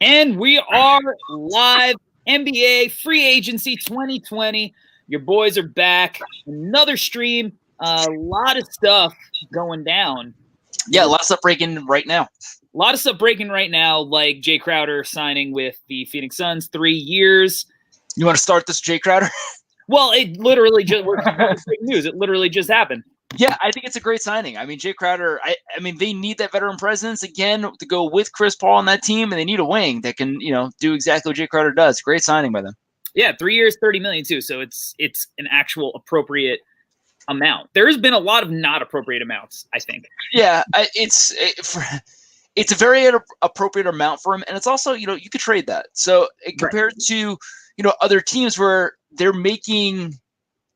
And we are live. NBA Free Agency 2020. Your boys are back. Another stream. A lot of stuff going down. Yeah, a lot of stuff breaking right now. A lot of stuff breaking right now, like Jay Crowder signing with the Phoenix Suns, 3 years. You want to start this, Jay Crowder? Well, it literally just big news. It literally just happened. Yeah, I think it's a great signing. I mean, Jay Crowder, I mean, they need that veteran presence again to go with Chris Paul on that team, and they need a wing that can, do exactly what Jay Crowder does. Great signing by them. Yeah, 3 years, $30 million too. So it's an actual appropriate amount. There has been a lot of not appropriate amounts, I think. Yeah, it's a very appropriate amount for him, and it's also, you could trade that. So compared to, other teams where they're making.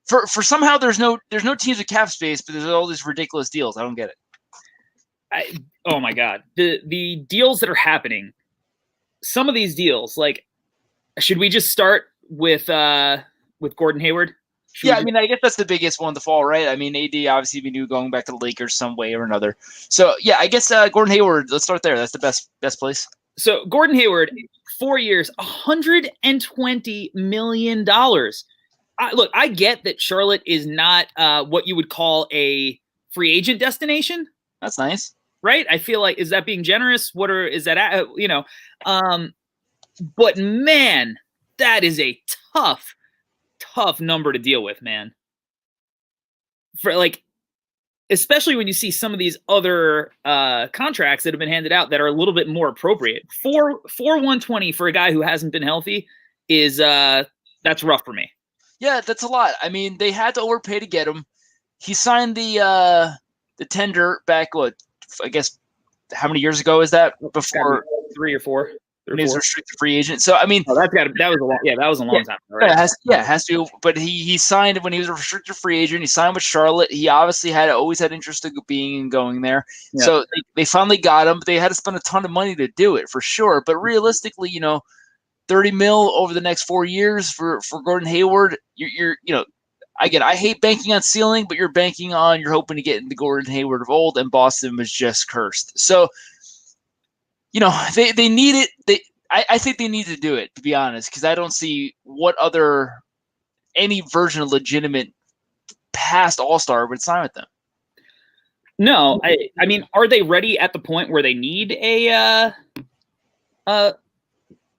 For somehow there's no teams with cap space, but there's all these ridiculous deals. I don't get it. Oh my God, the deals that are happening. Some of these deals, like, should we just start with Gordon Hayward? I mean, I guess that's the biggest one to fall, right? I mean, AD obviously we knew going back to the Lakers some way or another. So yeah, I guess Gordon Hayward. Let's start there. That's the best place. So Gordon Hayward, 4 years, $120 million. Look, I get that Charlotte is not what you would call a free agent destination. That's nice, right? I feel like, is that being generous? Is that But man, that is a tough number to deal with, man. For like, especially when you see some of these other contracts that have been handed out that are a little bit more appropriate. For 120 for a guy who hasn't been healthy is that's rough for me. Yeah, that's a lot. I mean, they had to overpay to get him. He signed the tender back, I guess, how many years ago is that? Before 3 or 4. When he was a restricted free agent. So I mean, that was a long time. Right? Yeah, it has to. But he signed when he was a restricted free agent. He signed with Charlotte. He obviously always had interest in being and going there. Yeah. So they finally got him. But they had to spend a ton of money to do it for sure. But realistically, $30 million over the next 4 years for Gordon Hayward. You're again, I hate banking on ceiling, but you're hoping to get into Gordon Hayward of old, and Boston was just cursed. So, they need it. I think they need to do it, to be honest, because I don't see what any version of legitimate past All-Star would sign with them. No, I mean, are they ready at the point where they need a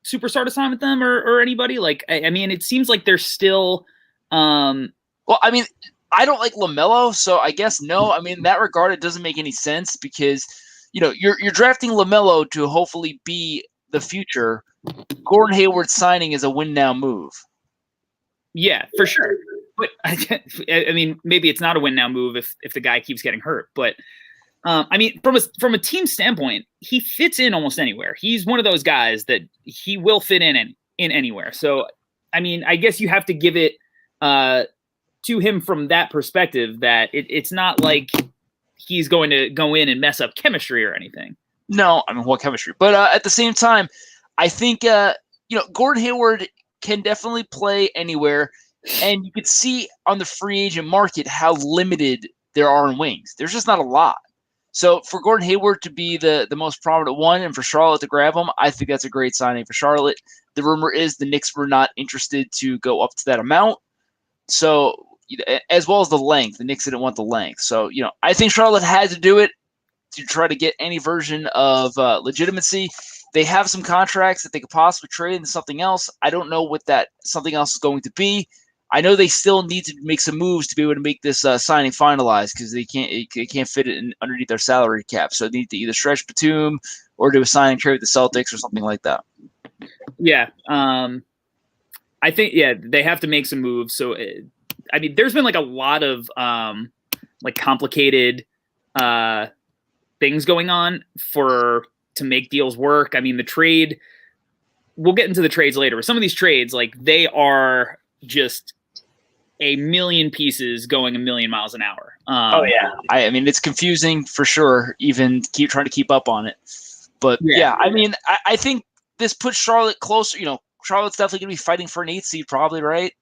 superstar to sign with them or anybody? Like, I mean, it seems like they're still. Well, I mean, I don't like LaMelo, so I guess no. I mean, in that regard, it doesn't make any sense because, you're drafting LaMelo to hopefully be the future. Gordon Hayward signing is a win now move. Yeah, for sure. But I mean, maybe it's not a win now move if the guy keeps getting hurt. But I mean, from a team standpoint, he fits in almost anywhere. He's one of those guys that he will fit in anywhere. So, I mean, I guess you have to give it to him from that perspective that it's not like he's going to go in and mess up chemistry or anything. No, I mean, what chemistry? But at the same time, I think, Gordon Hayward can definitely play anywhere. And you could see on the free agent market how limited there are in wings. There's just not a lot. So for Gordon Hayward to be the most prominent one and for Charlotte to grab him, I think that's a great signing for Charlotte. The rumor is the Knicks were not interested to go up to that amount. So, as well as the length, the Knicks didn't want the length. So, I think Charlotte had to do it to try to get any version of legitimacy. They have some contracts that they could possibly trade into something else. I don't know what that something else is going to be. I know they still need to make some moves to be able to make this signing finalized because they can't fit it underneath their salary cap. So they need to either stretch Batum or do a signing trade with the Celtics or something like that. Yeah, I think they have to make some moves. So I mean, there's been like a lot of like complicated things going on to make deals work. I mean, the trade. We'll get into the trades later, but some of these trades, like, they are just a million pieces going a million miles an hour. Oh yeah, I mean, it's confusing for sure. Even trying to keep up on it, but yeah I mean, I think this puts Charlotte closer. Charlotte's definitely going to be fighting for an 8th seed, probably, right?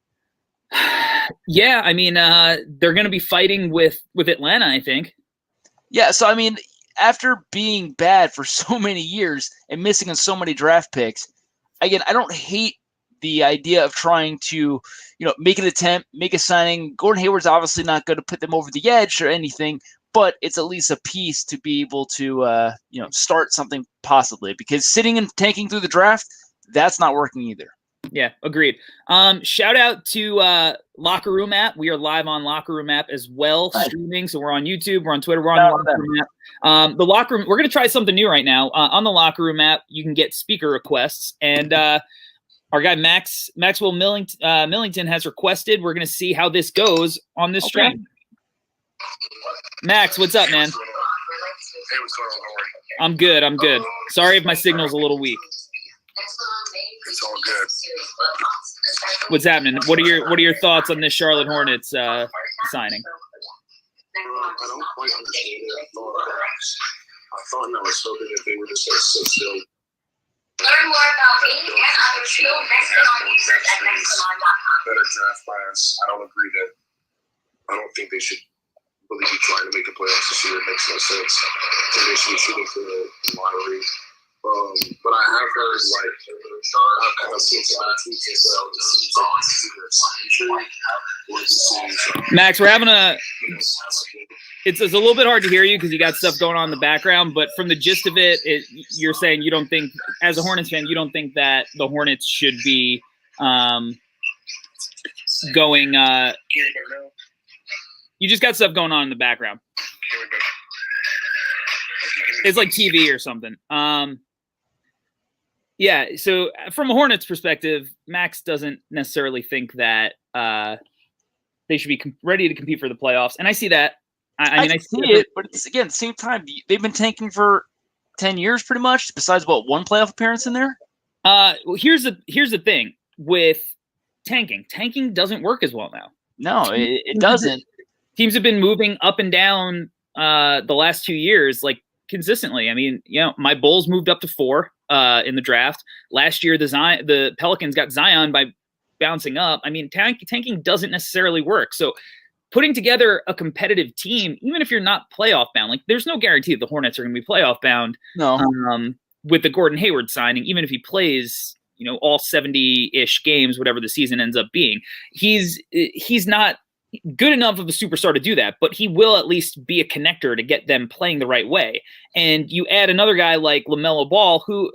Yeah, I mean, they're going to be fighting with Atlanta, I think. Yeah, so I mean, after being bad for so many years and missing on so many draft picks, again, I don't hate the idea of trying to, make an attempt, make a signing. Gordon Hayward's obviously not going to put them over the edge or anything, but it's at least a piece to be able to, start something possibly, because sitting and tanking through the draft, that's not working either. Yeah, agreed. Shout out to Locker Room app. We are live on Locker Room app as well, streaming. So we're on YouTube, we're on Twitter, we're on the Locker Room app. The Locker Room, we're going to try something new right now. On the Locker Room app, you can get speaker requests, and our guy Maxwell Millington has requested. We're going to see how this goes on this stream. Max, what's up, man? Hey, what's going on? I'm good. I'm good. Sorry if my signal's a little weak. It's all good. What's happening? What are your thoughts on this Charlotte Hornets signing? I don't quite understand it. I thought and I was hoping that they were just going to sit still. Learn more about me and other real nesting audiences at nextamon.com. Better draft class. I don't agree that. I don't think they should really be trying to make the playoffs this year. It makes no sense. I think they should be shooting for the lottery. But I have heard, I've kind of seen some other tweets as well. Max, we're having it's a little bit hard to hear you because you got stuff going on in the background, but from the gist of it, you're saying you don't think, as a Hornets fan, you don't think that the Hornets should be going you just got stuff going on in the background. It's like TV or something. Yeah, so from a Hornets perspective, Max doesn't necessarily think that they should be ready to compete for the playoffs, and I see that. I see it, but it's, again, at the same time, they've been tanking for 10 years pretty much, besides, one playoff appearance in there? Well, here's the thing with tanking. Tanking doesn't work as well now. No, it doesn't. Teams have been moving up and down the last 2 years, like, consistently. I mean, my Bulls moved up to 4 in the draft. Last year, the Pelicans got Zion by bouncing up. I mean, tanking doesn't necessarily work. So putting together a competitive team, even if you're not playoff bound, like there's no guarantee that the Hornets are going to be playoff bound. No. With the Gordon Hayward signing, even if he plays, all 70-ish games, whatever the season ends up being, he's not good enough of a superstar to do that, but he will at least be a connector to get them playing the right way. And you add another guy like LaMelo Ball, who,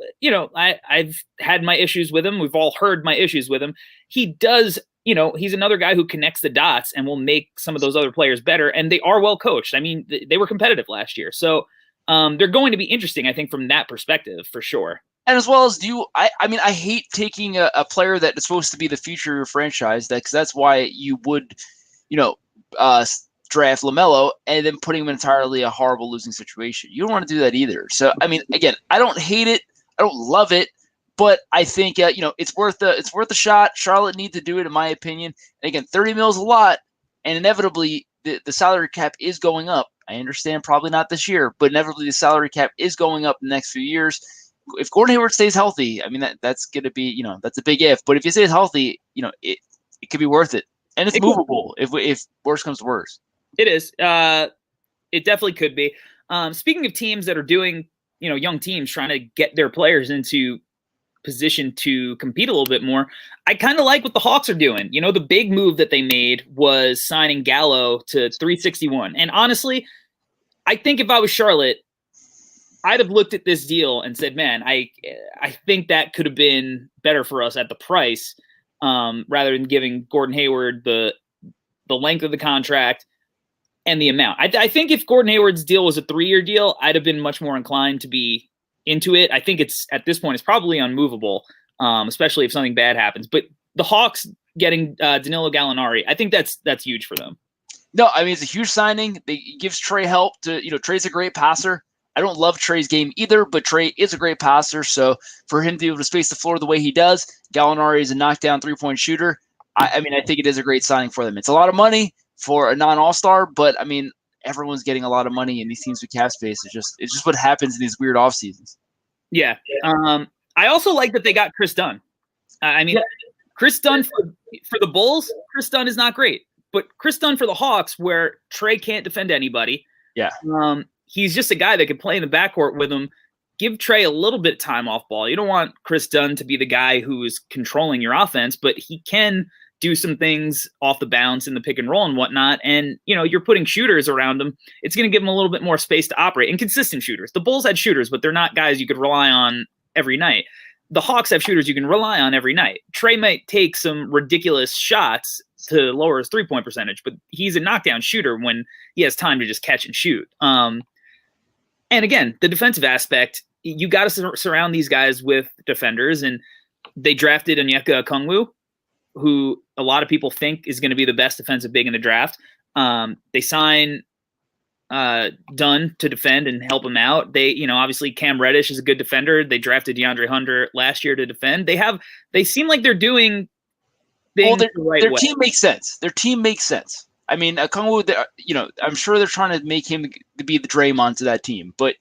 I've had my issues with him. We've all heard my issues with him. He does, he's another guy who connects the dots and will make some of those other players better. And they are well coached. I mean, they were competitive last year. So they're going to be interesting, I think, from that perspective, for sure. And as well as I hate taking a player that is supposed to be the future of your franchise, because that's why you would draft LaMelo and then putting him in entirely a horrible losing situation. You don't want to do that either. So, I mean, again, I don't hate it. I don't love it, but I think, it's worth a shot. Charlotte needs to do it, in my opinion. And again, 30 mil is a lot, and inevitably the salary cap is going up. I understand probably not this year, but inevitably the salary cap is going up in the next few years. If Gordon Hayward stays healthy, I mean, that's going to be, that's a big if, but if he stays healthy, it could be worth it. And it's movable if worse comes to worse. It is. It definitely could be. Speaking of teams that are doing, young teams trying to get their players into position to compete a little bit more, I kind of like what the Hawks are doing. The big move that they made was signing Gallo to 361. And honestly, I think if I was Charlotte, I'd have looked at this deal and said, man, I think that could have been better for us at the price. Rather than giving Gordon Hayward the length of the contract and the amount. I think if Gordon Hayward's deal was a 3-year deal, I'd have been much more inclined to be into it. I think at this point, it's probably unmovable, especially if something bad happens. But the Hawks getting Danilo Gallinari, I think that's huge for them. No, I mean, it's a huge signing. It gives Trey help to, Trey's a great passer. I don't love Trey's game either, but Trey is a great passer. So for him to be able to space the floor the way he does, Gallinari is a knockdown 3-point shooter. I think it is a great signing for them. It's a lot of money for a non-all-star, but I mean, everyone's getting a lot of money in these teams with cap space. It's just what happens in these weird off seasons. Yeah. I also like that they got Chris Dunn. Chris Dunn for the Bulls, Chris Dunn is not great, but Chris Dunn for the Hawks, where Trey can't defend anybody. Yeah. he's just a guy that could play in the backcourt with him. Give Trey a little bit of time off ball. You don't want Chris Dunn to be the guy who is controlling your offense, but he can do some things off the bounce in the pick and roll and whatnot. And, you're putting shooters around him. It's going to give him a little bit more space to operate, and consistent shooters. The Bulls had shooters, but they're not guys you could rely on every night. The Hawks have shooters you can rely on every night. Trey might take some ridiculous shots to lower his three-point percentage, but he's a knockdown shooter when he has time to just catch and shoot. And again, the defensive aspect, you got to surround these guys with defenders, and they drafted Onyeka Okongwu, who a lot of people think is going to be the best defensive big in the draft. They sign Dunn to defend and help him out. They, obviously Cam Reddish is a good defender. They drafted DeAndre Hunter last year to defend. They seem like they're doing things the right way. Their team makes sense. Their team makes sense. I mean, Okongwu, I'm sure they're trying to make him to be the Draymond to that team, but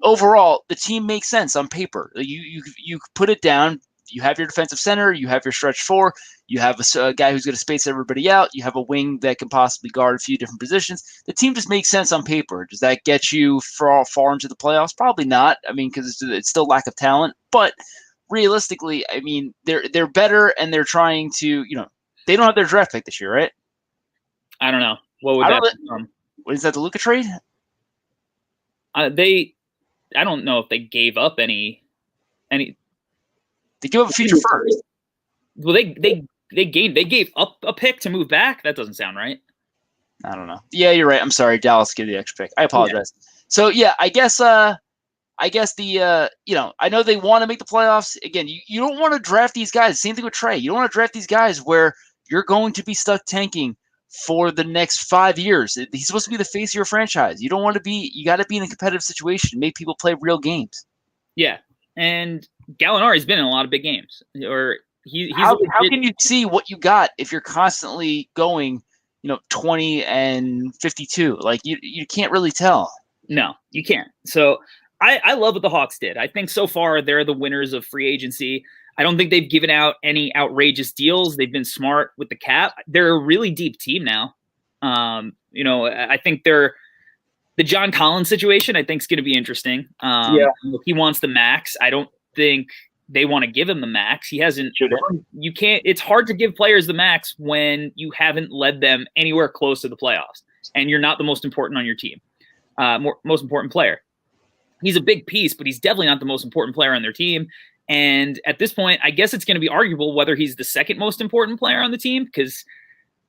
overall, the team makes sense on paper. You put it down. You have your defensive center. You have your stretch four. You have a guy who's going to space everybody out. You have a wing that can possibly guard a few different positions. The team just makes sense on paper. Does that get you far into the playoffs? Probably not. I mean, because it's still lack of talent. But realistically, I mean, they're better, and they're trying to. They don't have their draft pick this year, right? I don't know. What would that be? What is that? The Luka trade? I don't know if they gave up any. They gave up a future first. Well, they gave up a pick to move back. That doesn't sound right. I don't know. Yeah, you're right. I'm sorry. Dallas gave the extra pick. I apologize. Yeah. So yeah, I guess the I know they want to make the playoffs. Again, you don't want to draft these guys. Same thing with Trey. You don't want to draft these guys where you're going to be stuck tanking for the next 5 years. He's supposed to be the face of your franchise. You don't want to be. You got to be in a competitive situation. Make people play real games. Yeah, and Gallinari's been in a lot of big games. How can you see what you got if you're constantly going, 20 and 52? Like you can't really tell. No, you can't. So I love what the Hawks did. I think so far they're the winners of free agency. I don't think they've given out any outrageous deals. They've been smart with the cap. They're a really deep team now. I think the John Collins situation, I think, is going to be interesting. He wants the max. I don't think they want to give him the max. He hasn't. You can't. It's hard to give players the max when you haven't led them anywhere close to the playoffs, and you're not the most important on your team. Most important player. He's a big piece, but he's definitely not the most important player on their team. And at this point, I guess it's going to be arguable whether he's the second most important player on the team, because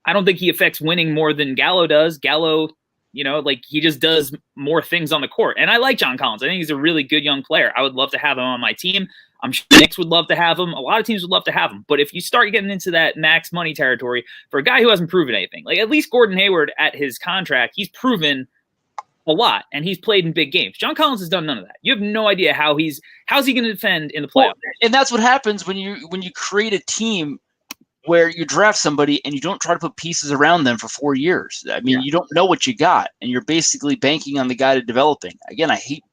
I don't think he affects winning more than Gallo does. Gallo, he just does more things on the court. And I like John Collins. I think he's a really good young player. I would love to have him on my team. I'm sure the Knicks would love to have him. A lot of teams would love to have him. But if you start getting into that max money territory for a guy who hasn't proven anything, like at least Gordon Hayward at his contract, he's proven a lot, and he's played in big games. John Collins has done none of that. You have no idea how's he going to defend in the playoffs. Well, and that's what happens when you create a team where you draft somebody and you don't try to put pieces around them for 4 years. I mean, you don't know what you got, and you're basically banking on the guy developing. Again, I hate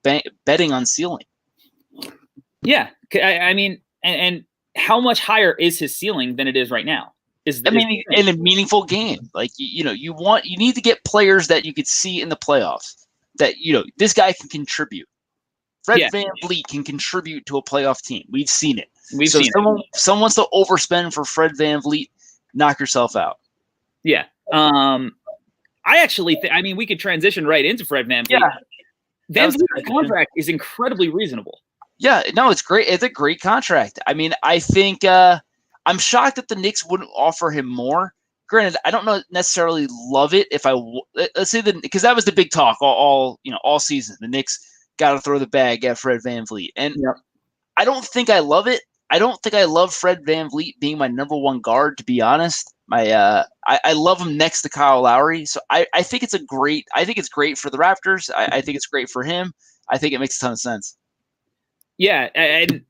betting on ceiling. Yeah, I mean, and how much higher is his ceiling than it is right now? In a meaningful game, like you need to get players that you could see in the playoffs. That this guy can contribute. Fred Van Vliet can contribute to a playoff team. We've seen it. Someone wants to overspend for Fred Van Vliet. Knock yourself out. Yeah. I actually think. We could transition right into Fred Van Vliet. Yeah. Van Vliet's contract is incredibly reasonable. Yeah. No, it's great. It's a great contract. I think. I'm shocked that the Knicks wouldn't offer him more. Granted, I don't necessarily love it. Let's say because that was the big talk all season. The Knicks got to throw the bag at Fred Van Vliet, and I don't think I love it. I don't think I love Fred Van Vliet being my number one guard. To be honest, I love him next to Kyle Lowry. So I think it's great for the Raptors. I think it's great for him. I think it makes a ton of sense. Yeah, and.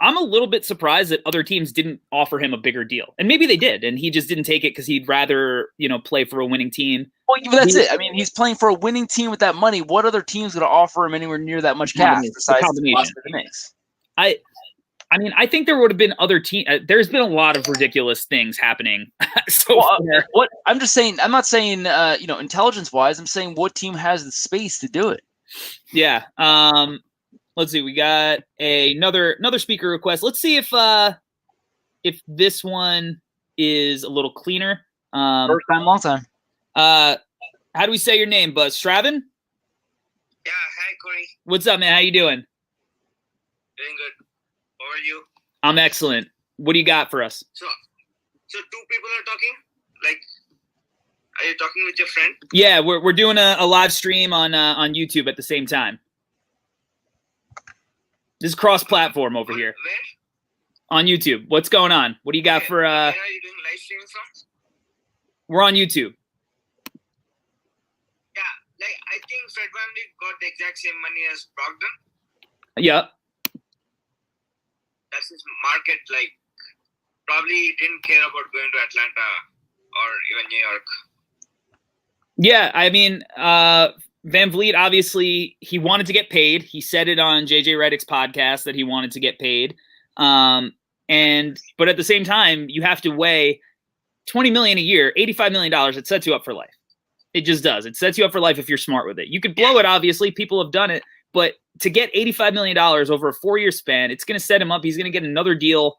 I'm a little bit surprised that other teams didn't offer him a bigger deal. And maybe they did, and he just didn't take it because he'd rather, play for a winning team. Well, that's it. He's playing for a winning team with that money. What other team's going to offer him anywhere near that much cash besides the Knicks? I think there would have been other teams. There's been a lot of ridiculous things happening. What I'm just saying, I'm not saying, intelligence-wise, I'm saying what team has the space to do it. Yeah. Let's see. We got another speaker request. Let's see if this one is a little cleaner. First time, long time. How do we say your name, Buzz? Straven? Yeah, hi Corey. What's up, man? How you doing? Doing good. How are you? I'm excellent. What do you got for us? So two people are talking? Like, are you talking with your friend? Yeah, we're doing a live stream on YouTube at the same time. This is cross-platform over here. Where? On YouTube. What's going on? What do you got for Where are you doing live streaming from? We're on YouTube. Yeah, like I think Fred VanVleet got the exact same money as Brogdon. Yep. That's his market. Like, probably he didn't care about going to Atlanta or even New York. Yeah, I mean, VanVleet, obviously, he wanted to get paid. He said it on JJ Redick's podcast that he wanted to get paid. But at the same time, you have to weigh $20 million a year, $85 million. It sets you up for life. It just does. It sets you up for life if you're smart with it. You could blow it, obviously. People have done it. But to get $85 million over a 4-year span, it's going to set him up. He's going to get another deal,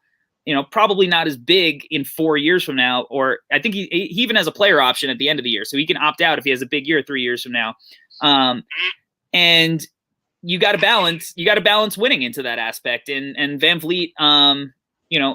probably not as big in 4 years from now. Or I think he even has a player option at the end of the year. So he can opt out if he has a big year 3 years from now. And you got to balance winning into that aspect. And VanVleet,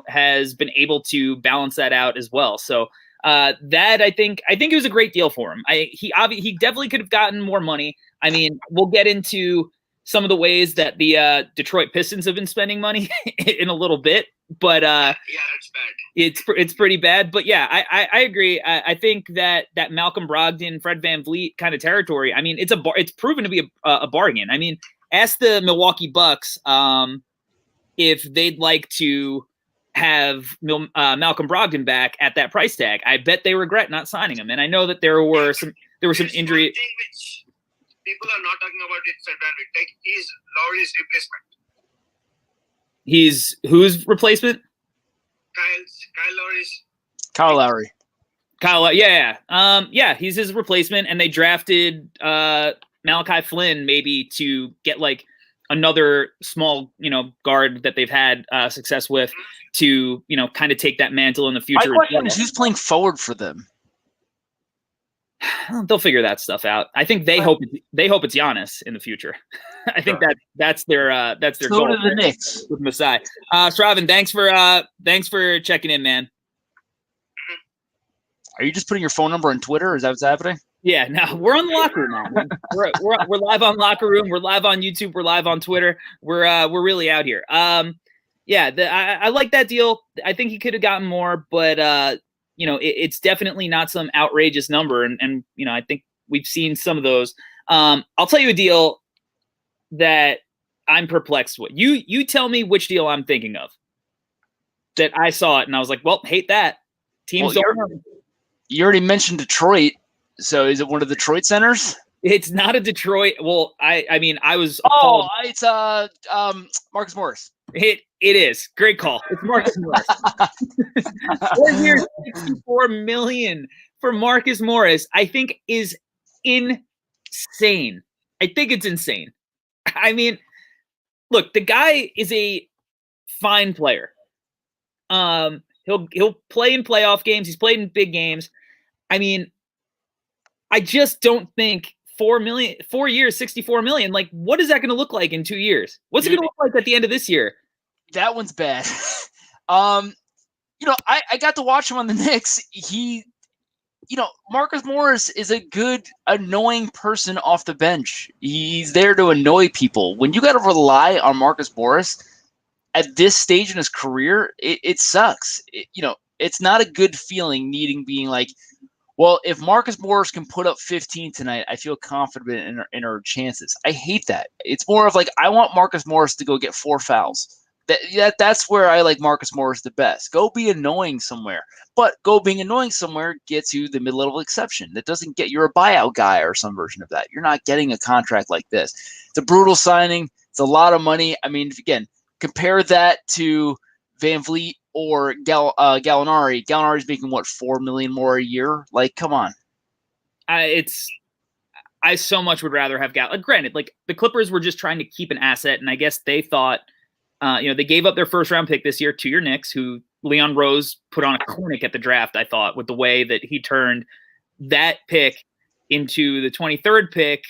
has been able to balance that out as well. So that I think it was a great deal for him. He definitely could have gotten more money. I mean, we'll get into some of the ways that the Detroit Pistons have been spending money in a little bit, but Yeah, that's bad. it's pretty bad. But yeah, I agree. I think that Malcolm Brogdon, Fred VanVleet kind of territory. I mean, it's proven to be a bargain. I mean, ask the Milwaukee Bucks if they'd like to have Malcolm Brogdon back at that price tag. I bet they regret not signing him. And I know that there were some There's injury. one thing which people are not talking about it, Fred VanVleet. Like, he's Lowry's replacement. He's whose replacement? Kyle Lowry's. Kyle Lowry. Kyle, yeah. He's his replacement, and they drafted Malachi Flynn maybe to get like another small, guard that they've had success with to, kind of take that mantle in the future. My question is, who's playing forward for them? They'll figure that stuff out. I think they hope it's Giannis in the future. I think that's their goal. To the Knicks with Masai. Straven, thanks for checking in, man. Are you just putting your phone number on Twitter? Is that what's happening? Yeah, no, we're on the Locker Room now. We're live on Locker Room. We're live on YouTube. We're live on Twitter. We're really out here. I like that deal. I think he could have gotten more, but it's definitely not some outrageous number. And I think we've seen some of those. I'll tell you a deal that I'm perplexed with. You tell me which deal I'm thinking of. That I saw it and I was like, well, hate that. Teams don't. You already mentioned Detroit. So is it one of the Detroit centers? It's not a Detroit. Well, I mean, I was. Oh, it's Marcus Morris. It is. Great call. It's Marcus Morris. 4 years, $64 million for Marcus Morris, I think is insane. I think it's insane. I mean, look, the guy is a fine player. He'll play in playoff games. He's played in big games. I mean, I just don't think 4 years, $64 million. Like, what is that going to look like in 2 years? What's it going to look like at the end of this year? That one's bad. I got to watch him on the Knicks. Marcus Morris is a good, annoying person off the bench. He's there to annoy people. When you got to rely on Marcus Morris at this stage in his career, it sucks. It's not a good feeling being like, well, if Marcus Morris can put up 15 tonight, I feel confident in our chances. I hate that. It's more of like, I want Marcus Morris to go get 4 fouls. That's where I like Marcus Morris the best. Go be annoying somewhere. But being annoying somewhere gets you the mid-level exception. That doesn't get you a buyout guy or some version of that. You're not getting a contract like this. It's a brutal signing. It's a lot of money. I mean, again, compare that to VanVleet or Gallinari. Gallinari's making $4 million more a year? Like, come on. I so much would rather have granted, like the Clippers were just trying to keep an asset, and I guess they thought, they gave up their first round pick this year to your Knicks, who Leon Rose put on a clinic at the draft, I thought, with the way that he turned that pick into the 23rd pick,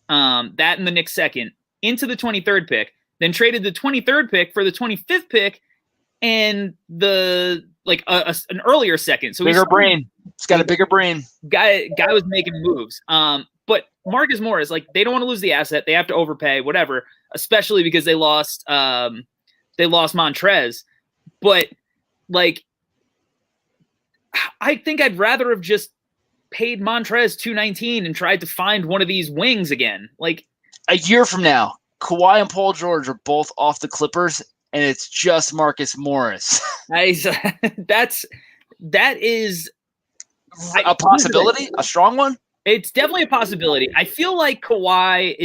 that and the Knicks second, into the 23rd pick, then traded the 23rd pick for the 25th pick and the an earlier second. So bigger brain. It's got a bigger brain. Guy was making moves. But Marcus Morris, like, they don't want to lose the asset. They have to overpay, whatever, especially because they lost Montrez. But like, I think I'd rather have just paid Montrez $219 and tried to find one of these wings again. Like, a year from now, Kawhi and Paul George are both off the Clippers, and it's just Marcus Morris. That is a possibility, a strong one. It's definitely a possibility. I feel like Kawhi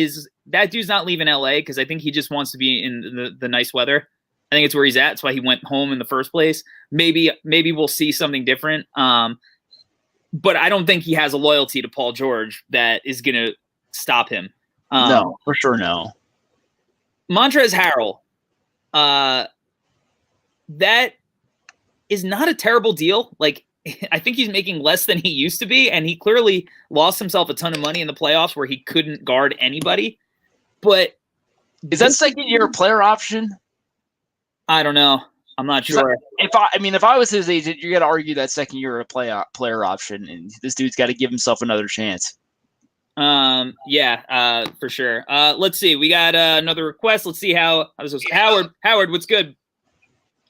that dude's not leaving LA because I think he just wants to be in the nice weather. I think it's where he's at. That's why he went home in the first place. Maybe we'll see something different. But I don't think he has a loyalty to Paul George that is going to stop him. No, for sure, no. Montrezl Harrell, that is not a terrible deal. Like, I think he's making less than he used to be, and he clearly lost himself a ton of money in the playoffs where he couldn't guard anybody. But is that second year player option? I don't know. I'm not sure. If I was his agent, you're gonna argue that second year a player option, and this dude's got to give himself another chance. For sure. Let's see. We got another request. Let's see how this goes. Howard, what's good?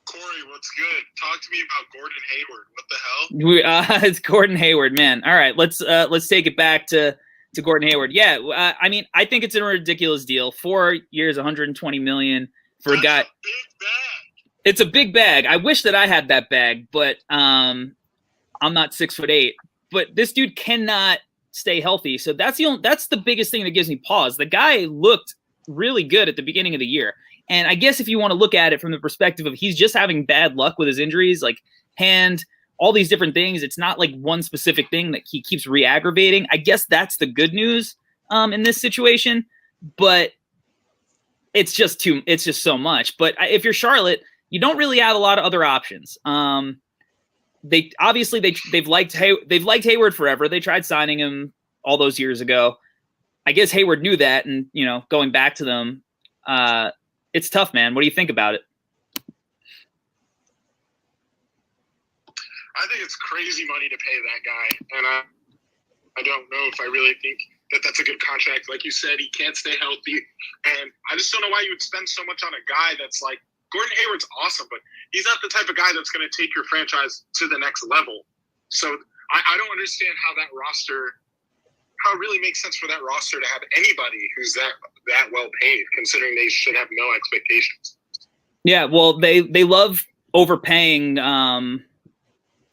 Corey, what's good? Talk to me about Gordon Hayward. What the hell? It's Gordon Hayward, man. All right, let's take it back to Gordon Hayward. Yeah, I think it's a ridiculous deal. 4 years, $120 million for a guy. Big bag. It's a big bag. I wish that I had that bag, but I'm not 6'8". But this dude cannot stay healthy, so that's the biggest thing that gives me pause. The guy looked really good at the beginning of the year. And I guess if you want to look at it from the perspective of he's just having bad luck with his injuries, like hand, all these different things, it's not like one specific thing that he keeps re-aggravating. I guess that's the good news in this situation, but it's just so much. But if you're Charlotte, you don't really have a lot of other options. They've liked Hayward forever. They tried signing him all those years ago. I guess Hayward knew that, and going back to them, it's tough, man. What do you think about it? I think it's crazy money to pay that guy, and I don't know if I really think that that's a good contract. Like you said, he can't stay healthy, and I just don't know why you would spend so much on a guy that's like, Gordon Hayward's awesome, but he's not the type of guy that's going to take your franchise to the next level. So I don't understand how it really makes sense for that roster to have anybody who's that well paid, considering they should have no expectations. Yeah, well, they love overpaying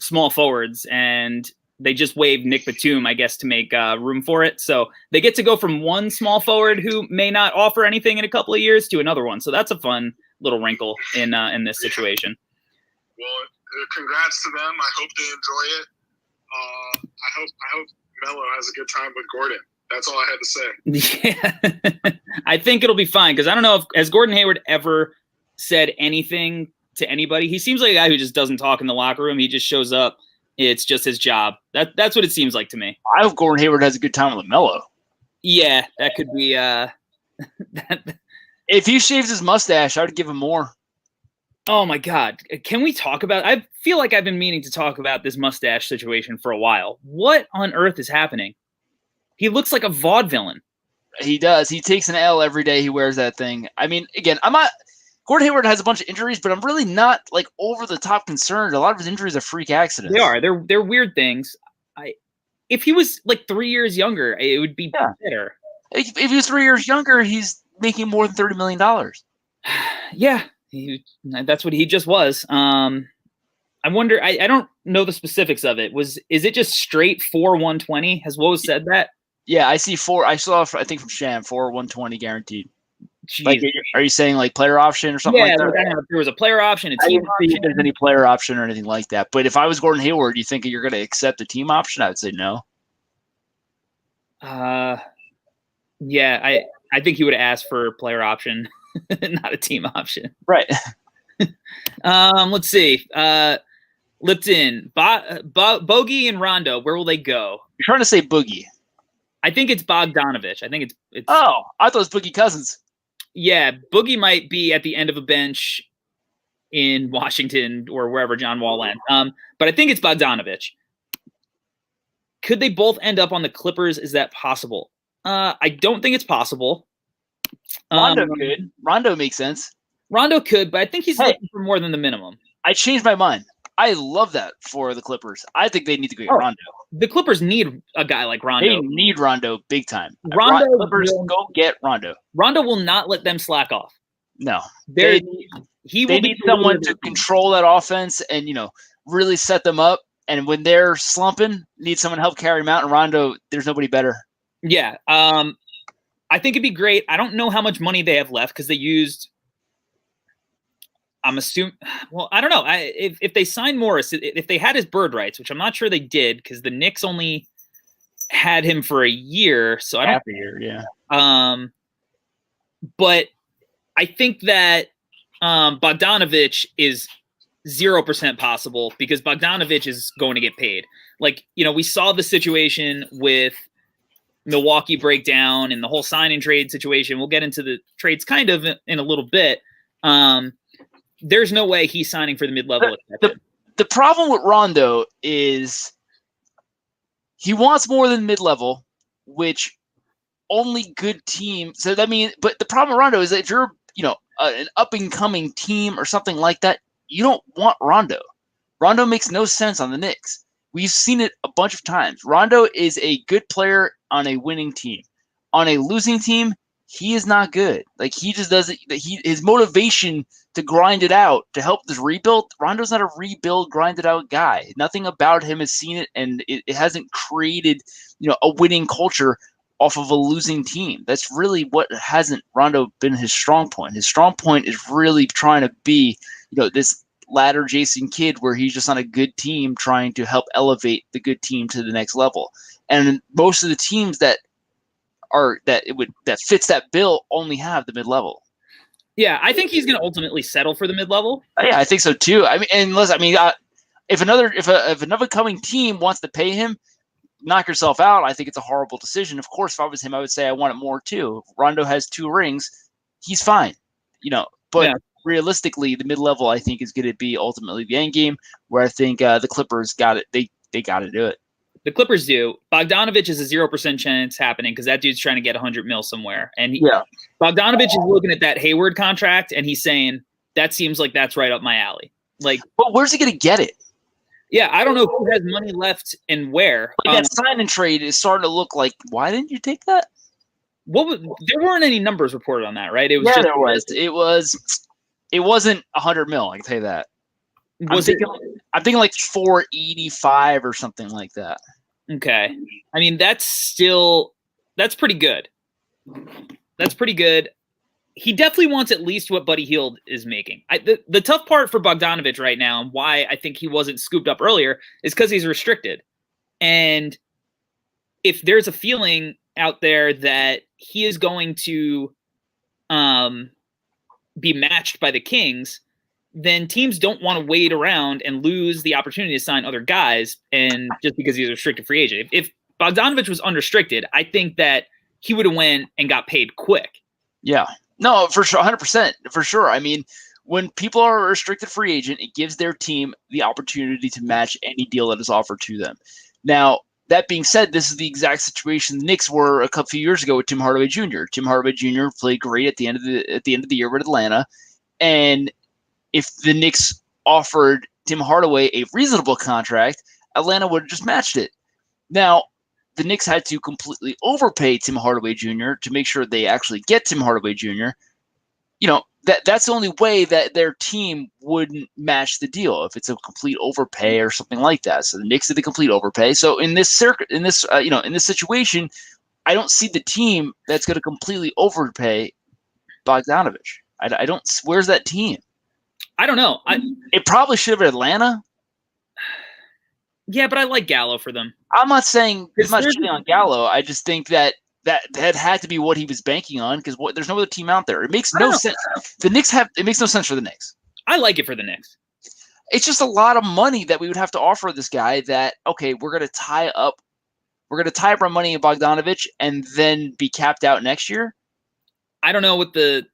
small forwards, and they just waived Nick Batum, I guess, to make room for it. So they get to go from one small forward who may not offer anything in a couple of years to another one. So that's a fun little wrinkle in this situation. Well, congrats to them. I hope they enjoy it. I hope Melo has a good time with Gordon. That's all I had to say. Yeah, I think it'll be fine, because I don't know has Gordon Hayward ever said anything to anybody. He seems like a guy who just doesn't talk in the locker room. He just shows up. It's just his job. That's what it seems like to me. I hope Gordon Hayward has a good time with Melo. Yeah, that could be. If he shaves his mustache, I would give him more. Oh my God. Can we talk about, I feel like I've been meaning to talk about this mustache situation for a while. What on earth is happening? He looks like a vaudevillain. He does. He takes an L every day he wears that thing. I mean, again, Gordon Hayward has a bunch of injuries, but I'm really not like over the top concerned. A lot of his injuries are freak accidents. They are. They're weird things. If he was like 3 years younger, it would be better. If he was 3 years younger, he's making more than $30 million. Yeah, that's what he just was. I wonder. I don't know the specifics of it. Is it just straight 4/120? Has Woj said that? Yeah, I see 4. I saw, I think from Sham, 4/120 guaranteed. Jeez. Like, are you saying like player option or something like that? Yeah, if there was a player option, a team option. If there's any player option or anything like that. But if I was Gordon Hayward, you think you're going to accept the team option? I would say no. Yeah, I think he would have asked for a player option, not a team option. Right. Let's see. Lipton, Bogey and Rondo. Where will they go? You're trying to say Boogie. I think it's Bogdanovich. I think it's. Oh, I thought it was Boogie Cousins. Yeah, Boogie might be at the end of a bench in Washington or wherever John Wall lands. But I think it's Bogdanovich. Could they both end up on the Clippers? Is that possible? I don't think it's possible. Rondo could. Rondo makes sense. Rondo could, but I think he's looking for more than the minimum. I changed my mind. I love that for the Clippers. I think they need to go get Rondo. The Clippers need a guy like Rondo. They need Rondo big time. Clippers go get Rondo. Rondo will not let them slack off. No. They need someone to control that offense and, really set them up. And when they're slumping, need someone to help carry them out. And Rondo, there's nobody better. Yeah. I think it'd be great. I don't know how much money they have left because they used – I'm assuming – well, I don't know. If they signed Morris, if they had his bird rights, which I'm not sure they did because the Knicks only had him for a year. So half a year, yeah. But I think that Bogdanovich is 0% possible because Bogdanovich is going to get paid. Like, we saw the situation with Milwaukee breakdown and the whole sign and trade situation. We'll get into the trades kind of in a little bit. There's no way he's signing for the mid-level. The problem with Rondo is he wants more than mid-level, which only good teams. So that means, but the problem with Rondo is that if you're, an up-and-coming team or something like that, you don't want Rondo. Rondo makes no sense on the Knicks. We've seen it a bunch of times. Rondo is a good player on a winning team. On a losing team, he is not good. Like, he just doesn't. His motivation to grind it out to help this rebuild. Rondo's not a rebuild, grinded out guy. Nothing about him has seen it, and it hasn't created, a winning culture off of a losing team. That's really what hasn't Rondo been his strong point. His strong point is really trying to be, this ladder Jason Kidd where he's just on a good team trying to help elevate the good team to the next level. And most of the teams that fits that bill only have the mid-level. Yeah, I think he's going to ultimately settle for the mid-level. Yeah, I think so too. If another coming team wants to pay him, knock yourself out. I think it's a horrible decision. Of course, if I was him, I would say I want it more too. Rondo has 2 rings. He's fine, but realistically, the mid-level I think is going to be ultimately the end game where I think the Clippers got it. They got to do it. The Clippers do. Bogdanovich is a 0% chance happening because that dude's trying to get $100 million somewhere. And Bogdanovich is looking at that Hayward contract and he's saying, that seems like that's right up my alley. Like, but where's he going to get it? Yeah, I don't know who has money left and where. That sign and trade is starting to look like, why didn't you take that? There weren't any numbers reported on that, right? There was. It wasn't $100 million. I can tell you that. I'm thinking like 485 or something like that. Okay, I mean that's pretty good. That's pretty good. He definitely wants at least what Buddy Hield is making. The tough part for Bogdanovich right now, and why I think he wasn't scooped up earlier, is because he's restricted. And if there's a feeling out there that he is going to be matched by the Kings, then teams don't want to wait around and lose the opportunity to sign other guys, and just because he's a restricted free agent. If Bogdanovich was unrestricted, I think that he would have went and got paid quick. Yeah. No, for sure, 100%, for sure. I mean, when people are a restricted free agent, it gives their team the opportunity to match any deal that is offered to them. Now, that being said, this is the exact situation the Knicks were a few years ago with Tim Hardaway Jr. Tim Hardaway Jr. played great at the end of the year with Atlanta, and if the Knicks offered Tim Hardaway a reasonable contract, Atlanta would have just matched it. Now, the Knicks had to completely overpay Tim Hardaway Jr. to make sure they actually get Tim Hardaway Jr. That's the only way that their team wouldn't match the deal if it's a complete overpay or something like that. So the Knicks did the complete overpay. So in this situation, I don't see the team that's going to completely overpay Bogdanovich. I don't. Where's that team? I don't know. It probably should have been Atlanta. Yeah, but I like Gallo for them. I'm not saying It's I'm not there's- shitting on Gallo. I just think that had to be what he was banking on because there's no other team out there. It makes no sense. It makes no sense for the Knicks. I like it for the Knicks. It's just a lot of money that we would have to offer this guy that, okay, we're going to tie up our money in Bogdanovich and then be capped out next year. I don't know what the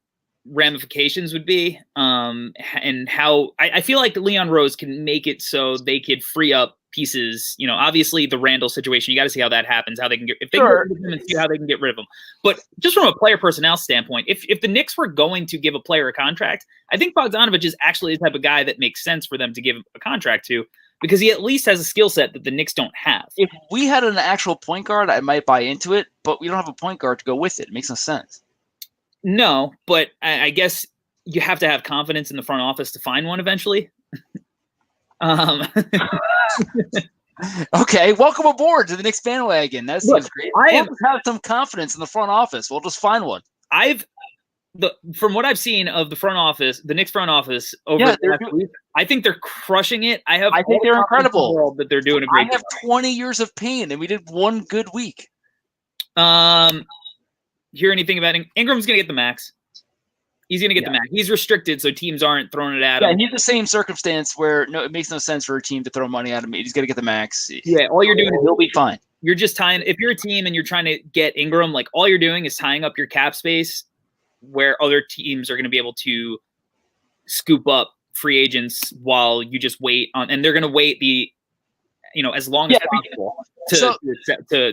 ramifications would be, and how I feel like Leon Rose can make it so they could free up pieces. You know, obviously the Randall situation, you got to see how that happens, how they can get, if they can get rid of him and see how they can get rid of him. But just from a player personnel standpoint, if the Knicks were going to give a player a contract, I think Bogdanovich is actually the type of guy that makes sense for them to give a contract to, because he at least has a skill set that the Knicks don't have. If we had an actual point guard, I might buy into it, but we don't have a point guard to go with it. It makes no sense. No, but I guess you have to have confidence in the front office to find one eventually. Okay, welcome aboard to the Knicks bandwagon. That seems great. We'll have some confidence in the front office. We'll just find one. From what I've seen of the front office, the Knicks front office over the last week, I think they're crushing it. I think they're incredible. That they're doing a great job. I have 20 years of pain, and we did one good week. Hear anything about Ingram's going to get the max? He's going to get the max. He's restricted, so teams aren't throwing it at him. Yeah, he's the same circumstance where it makes no sense for a team to throw money at him. He's going to get the max. Yeah, all you're doing is he'll be fine. You're just tying. If you're a team and you're trying to get Ingram, like all you're doing is tying up your cap space, where other teams are going to be able to scoop up free agents while you just wait on, and they're going to wait as long as possible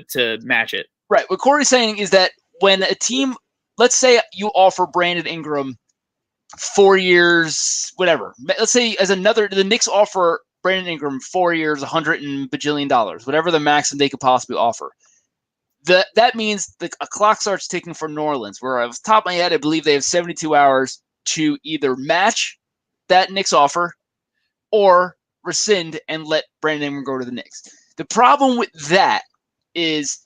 to match it. Right. What Corey's saying is that when a team, let's say you offer Brandon Ingram 4 years, whatever. Let's say the Knicks offer Brandon Ingram 4 years, $100 and bajillion, whatever the maximum they could possibly offer. That means a clock starts ticking for New Orleans, where off the top of my head, I believe they have 72 hours to either match that Knicks offer or rescind and let Brandon Ingram go to the Knicks. The problem with that is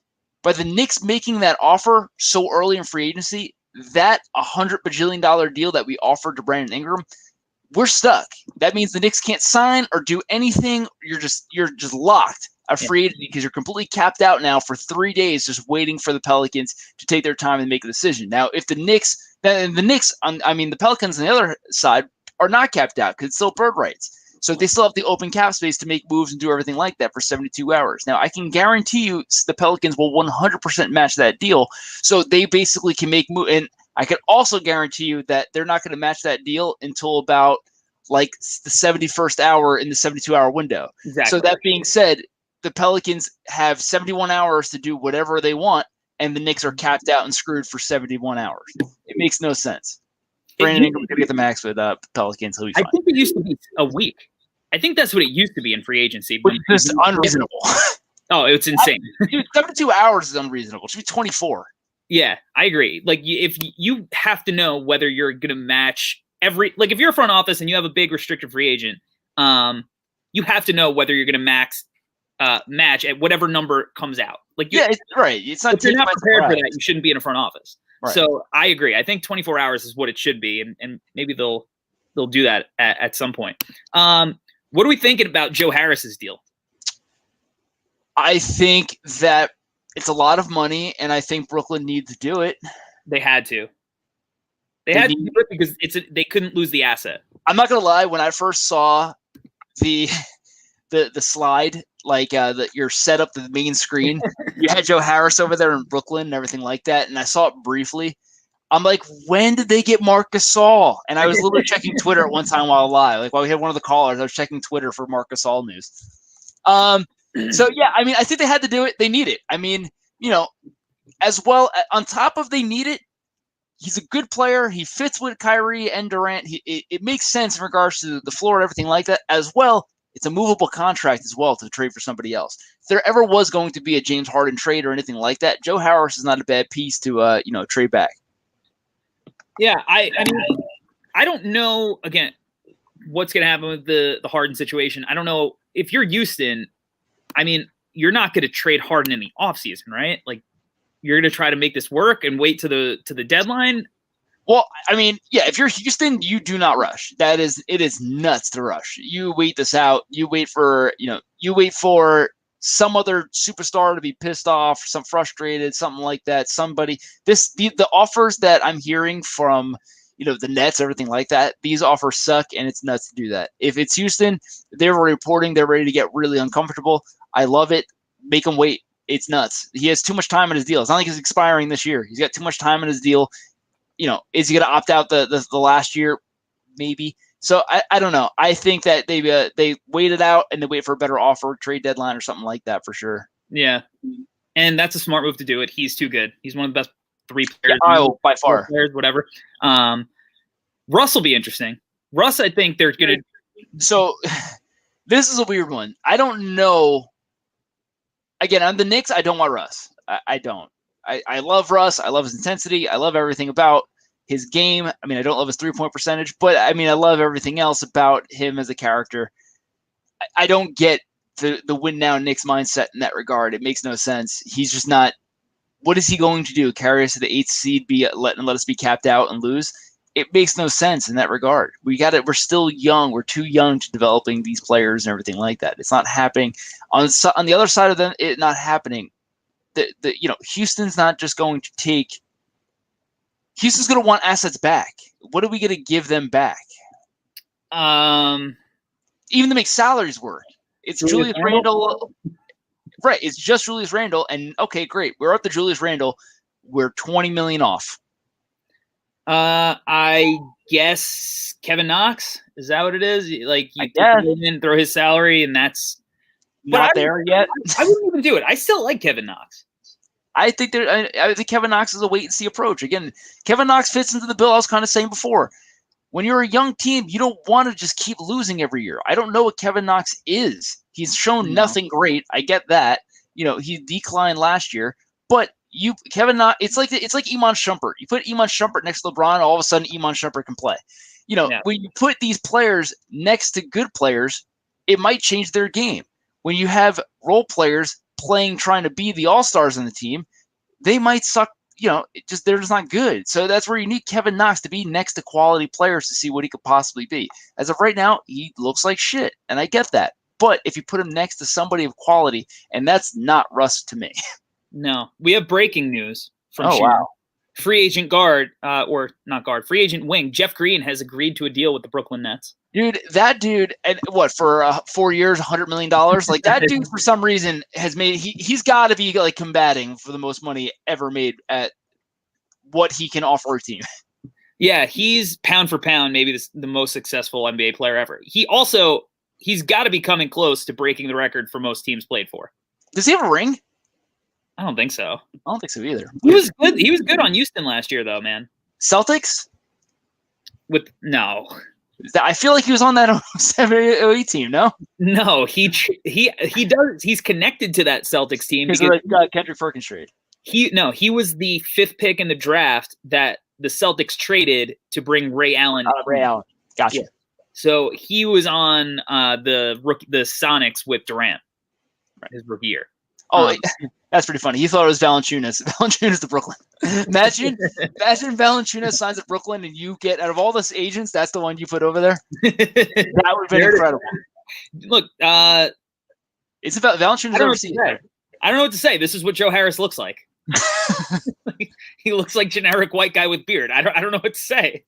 by the Knicks making that offer so early in free agency, that $100 bajillion deal that we offered to Brandon Ingram, we're stuck. That means the Knicks can't sign or do anything. You're just locked a free agency because you're completely capped out now for 3 days, just waiting for the Pelicans to take their time and make a decision. Now, if the Pelicans on the other side are not capped out because it's still bird rights. So they still have the open cap space to make moves and do everything like that for 72 hours. Now, I can guarantee you the Pelicans will 100% match that deal. So they basically can make moves. And I can also guarantee you that they're not going to match that deal until about like the 71st hour in the 72-hour window. Exactly. So that being said, the Pelicans have 71 hours to do whatever they want, and the Knicks are capped out and screwed for 71 hours. It makes no sense. Brandon Ingram's going to get the max with Pelicans. He'll be fine. I think it used to be a week. I think that's what it used to be in free agency. Which is just unreasonable. Oh, it's insane. Dude, 72 hours is unreasonable. It should be 24. Yeah, I agree. Like, if you have to know whether you're going to match if you're a front office and you have a big restricted free agent, you have to know whether you're going to match at whatever number comes out. Like, it's right. It's not. If you're not prepared for that, you shouldn't be in a front office. Right. So I agree. I think 24 hours is what it should be, and maybe they'll do that at some point. What are we thinking about Joe Harris's deal? I think that it's a lot of money, and I think Brooklyn needs to do it. They had to. They had to do it because they couldn't lose the asset. I'm not gonna lie. When I first saw the slide, like your setup, the main screen, you had Joe Harris over there in Brooklyn and everything like that, and I saw it briefly. I'm like, when did they get Marc Gasol? And I was literally checking Twitter at one time while live. Like while we had one of the callers, I was checking Twitter for Marc Gasol news. So yeah, I mean, I think they had to do it. They need it. I mean, as well on top of they need it, he's a good player. He fits with Kyrie and Durant. It makes sense in regards to the floor and everything like that. As well, it's a movable contract as well to trade for somebody else. If there ever was going to be a James Harden trade or anything like that, Joe Harris is not a bad piece to trade back. Yeah, I mean, I don't know, again, what's going to happen with the Harden situation. I don't know. If you're Houston, I mean, you're not going to trade Harden in the offseason, right? Like, you're going to try to make this work and wait to the deadline. Well, I mean, yeah, if you're Houston, you do not rush. It is nuts to rush. You wait this out. You wait for some other superstar to be pissed off, some frustrated, something like that. The offers that I'm hearing from, the Nets, everything like that, these offers suck, and it's nuts to do that. If it's Houston, they're reporting they're ready to get really uncomfortable. I love it. Make them wait. It's nuts. He has too much time in his deal. It's not like he's expiring this year. He's got too much time in his deal. Is he going to opt out the last year? Maybe. So I don't know. I think that they waited out and they wait for a better offer, trade deadline or something like that for sure. Yeah, and that's a smart move to do it. He's too good. He's one of the best 3 players. By far. Players, whatever. Russ will be interesting. Russ, I think they're going to. So this is a weird one. I don't know. Again, on the Knicks, I don't want Russ. I don't. I love Russ. I love his intensity. I love everything about his game. I mean, I don't love his 3-point percentage, but I mean, I love everything else about him as a character. I don't get the win now Knicks mindset in that regard. It makes no sense. He's just not. What is he going to do? Carry us to the 8th seed, let us be capped out and lose? It makes no sense in that regard. We're still young. We're too young to developing these players and everything like that. It's not happening. On the other side of it not happening. Houston's not just going to take. Houston's going to want assets back. What are we going to give them back? Even to make salaries work. It's Julius Randle. Right. It's just Julius Randle. And okay, great. We're up to Julius Randle. We're $20 million off. I guess Kevin Knox. Is that what it is? Like you throw his salary, and that's not there yet. I wouldn't even do it. I still like Kevin Knox. I think Kevin Knox is a wait and see approach. Again, Kevin Knox fits into the bill I was kind of saying before. When you're a young team, you don't want to just keep losing every year. I don't know what Kevin Knox is. He's shown nothing great. I get that. He declined last year, but Kevin Knox. It's like Iman Shumpert. You put Iman Shumpert next to LeBron, all of a sudden Iman Shumpert can play. When you put these players next to good players, it might change their game. When you have role players trying to be the all-stars on the team, they might suck. They're just not good. So that's where you need Kevin Knox to be next to quality players to see what he could possibly be. As of right now, he looks like shit, and I get that. But if you put him next to somebody of quality, and that's not Russ to me. No, we have breaking news from wow. Free agent free agent wing Jeff Green has agreed to a deal with the Brooklyn Nets. Dude, that dude, and what, for 4 years, $100 million? Like, that dude, for some reason, has made, he's got to be, like, combating for the most money ever made at what he can offer a team. Yeah, he's pound for pound, maybe the most successful NBA player ever. He's got to be coming close to breaking the record for most teams played for. Does he have a ring? I don't think so. I don't think so either. He was good. He was good on Houston last year, though, man. Celtics? No. I feel like he was on that 07-08 team. No, he does. He's connected to that Celtics team because Kendrick Perkins trade. He was the 5th pick in the draft that the Celtics traded to bring Ray Allen. Gotcha. Yeah. So he was on the Sonics with Durant, his rookie year. Oh, that's pretty funny. He thought it was Valanciunas. Valanciunas to Brooklyn. Imagine Valanciunas signs at Brooklyn, and you get, out of all those agents, that's the one you put over there. That would have been incredible. Look, it's about Valanciunas. I don't know what to say. This is what Joe Harris looks like. He looks like generic white guy with beard. I don't know what to say.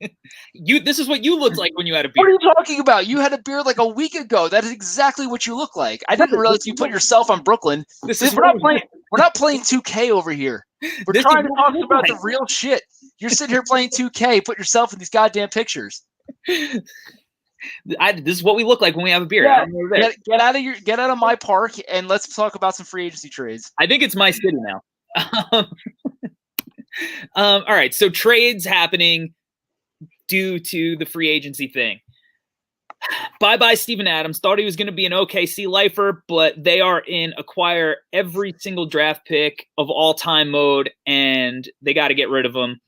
This is what you looked like when you had a beard. What are you talking about? You had a beard like a week ago. That is exactly what you look like. I didn't realize you put yourself on Brooklyn. We're not playing 2K over here. We're trying to talk about the real shit. You're sitting here playing 2K. Put yourself in these goddamn pictures. This is what we look like when we have a beard. Yeah, get out of my park and let's talk about some free agency trades. I think it's my city now. All right, so trades happening due to the free agency thing. Bye-bye Steven Adams. Thought he was going to be an OKC lifer, but they are in acquire every single draft pick of all time mode, and they got to get rid of him.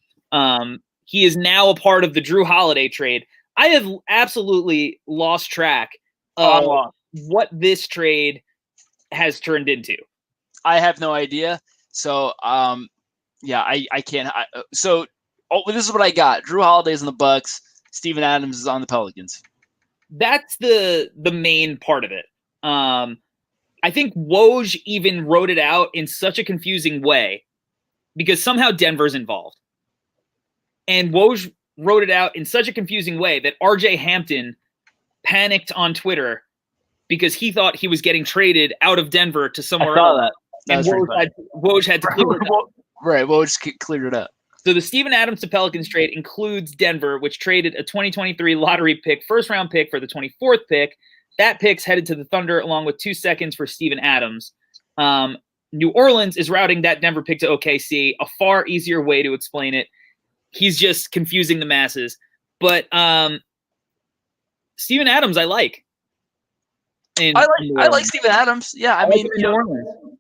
He is now a part of the Drew Holiday trade. I have absolutely lost track of what this trade has turned into. I have no idea. So, I can't. So Oh, this is what I got. Drew Holiday's on the Bucks. Steven Adams is on the Pelicans. That's the main part of it. I think Woj even wrote it out in such a confusing way because somehow Denver's involved. And Woj wrote it out in such a confusing way that RJ Hampton panicked on Twitter because he thought he was getting traded out of Denver to somewhere else. And Woj had to clear it up. Right, Woj cleared it up. So the Steven Adams to Pelicans trade includes Denver, which traded a 2023 lottery pick, first-round pick for the 24th pick. That pick's headed to the Thunder along with 2 seconds for Steven Adams. New Orleans is routing that Denver pick to OKC, a far easier way to explain it. He's just confusing the masses. But Steven Adams, I like. I like Steven Adams. Yeah, I mean,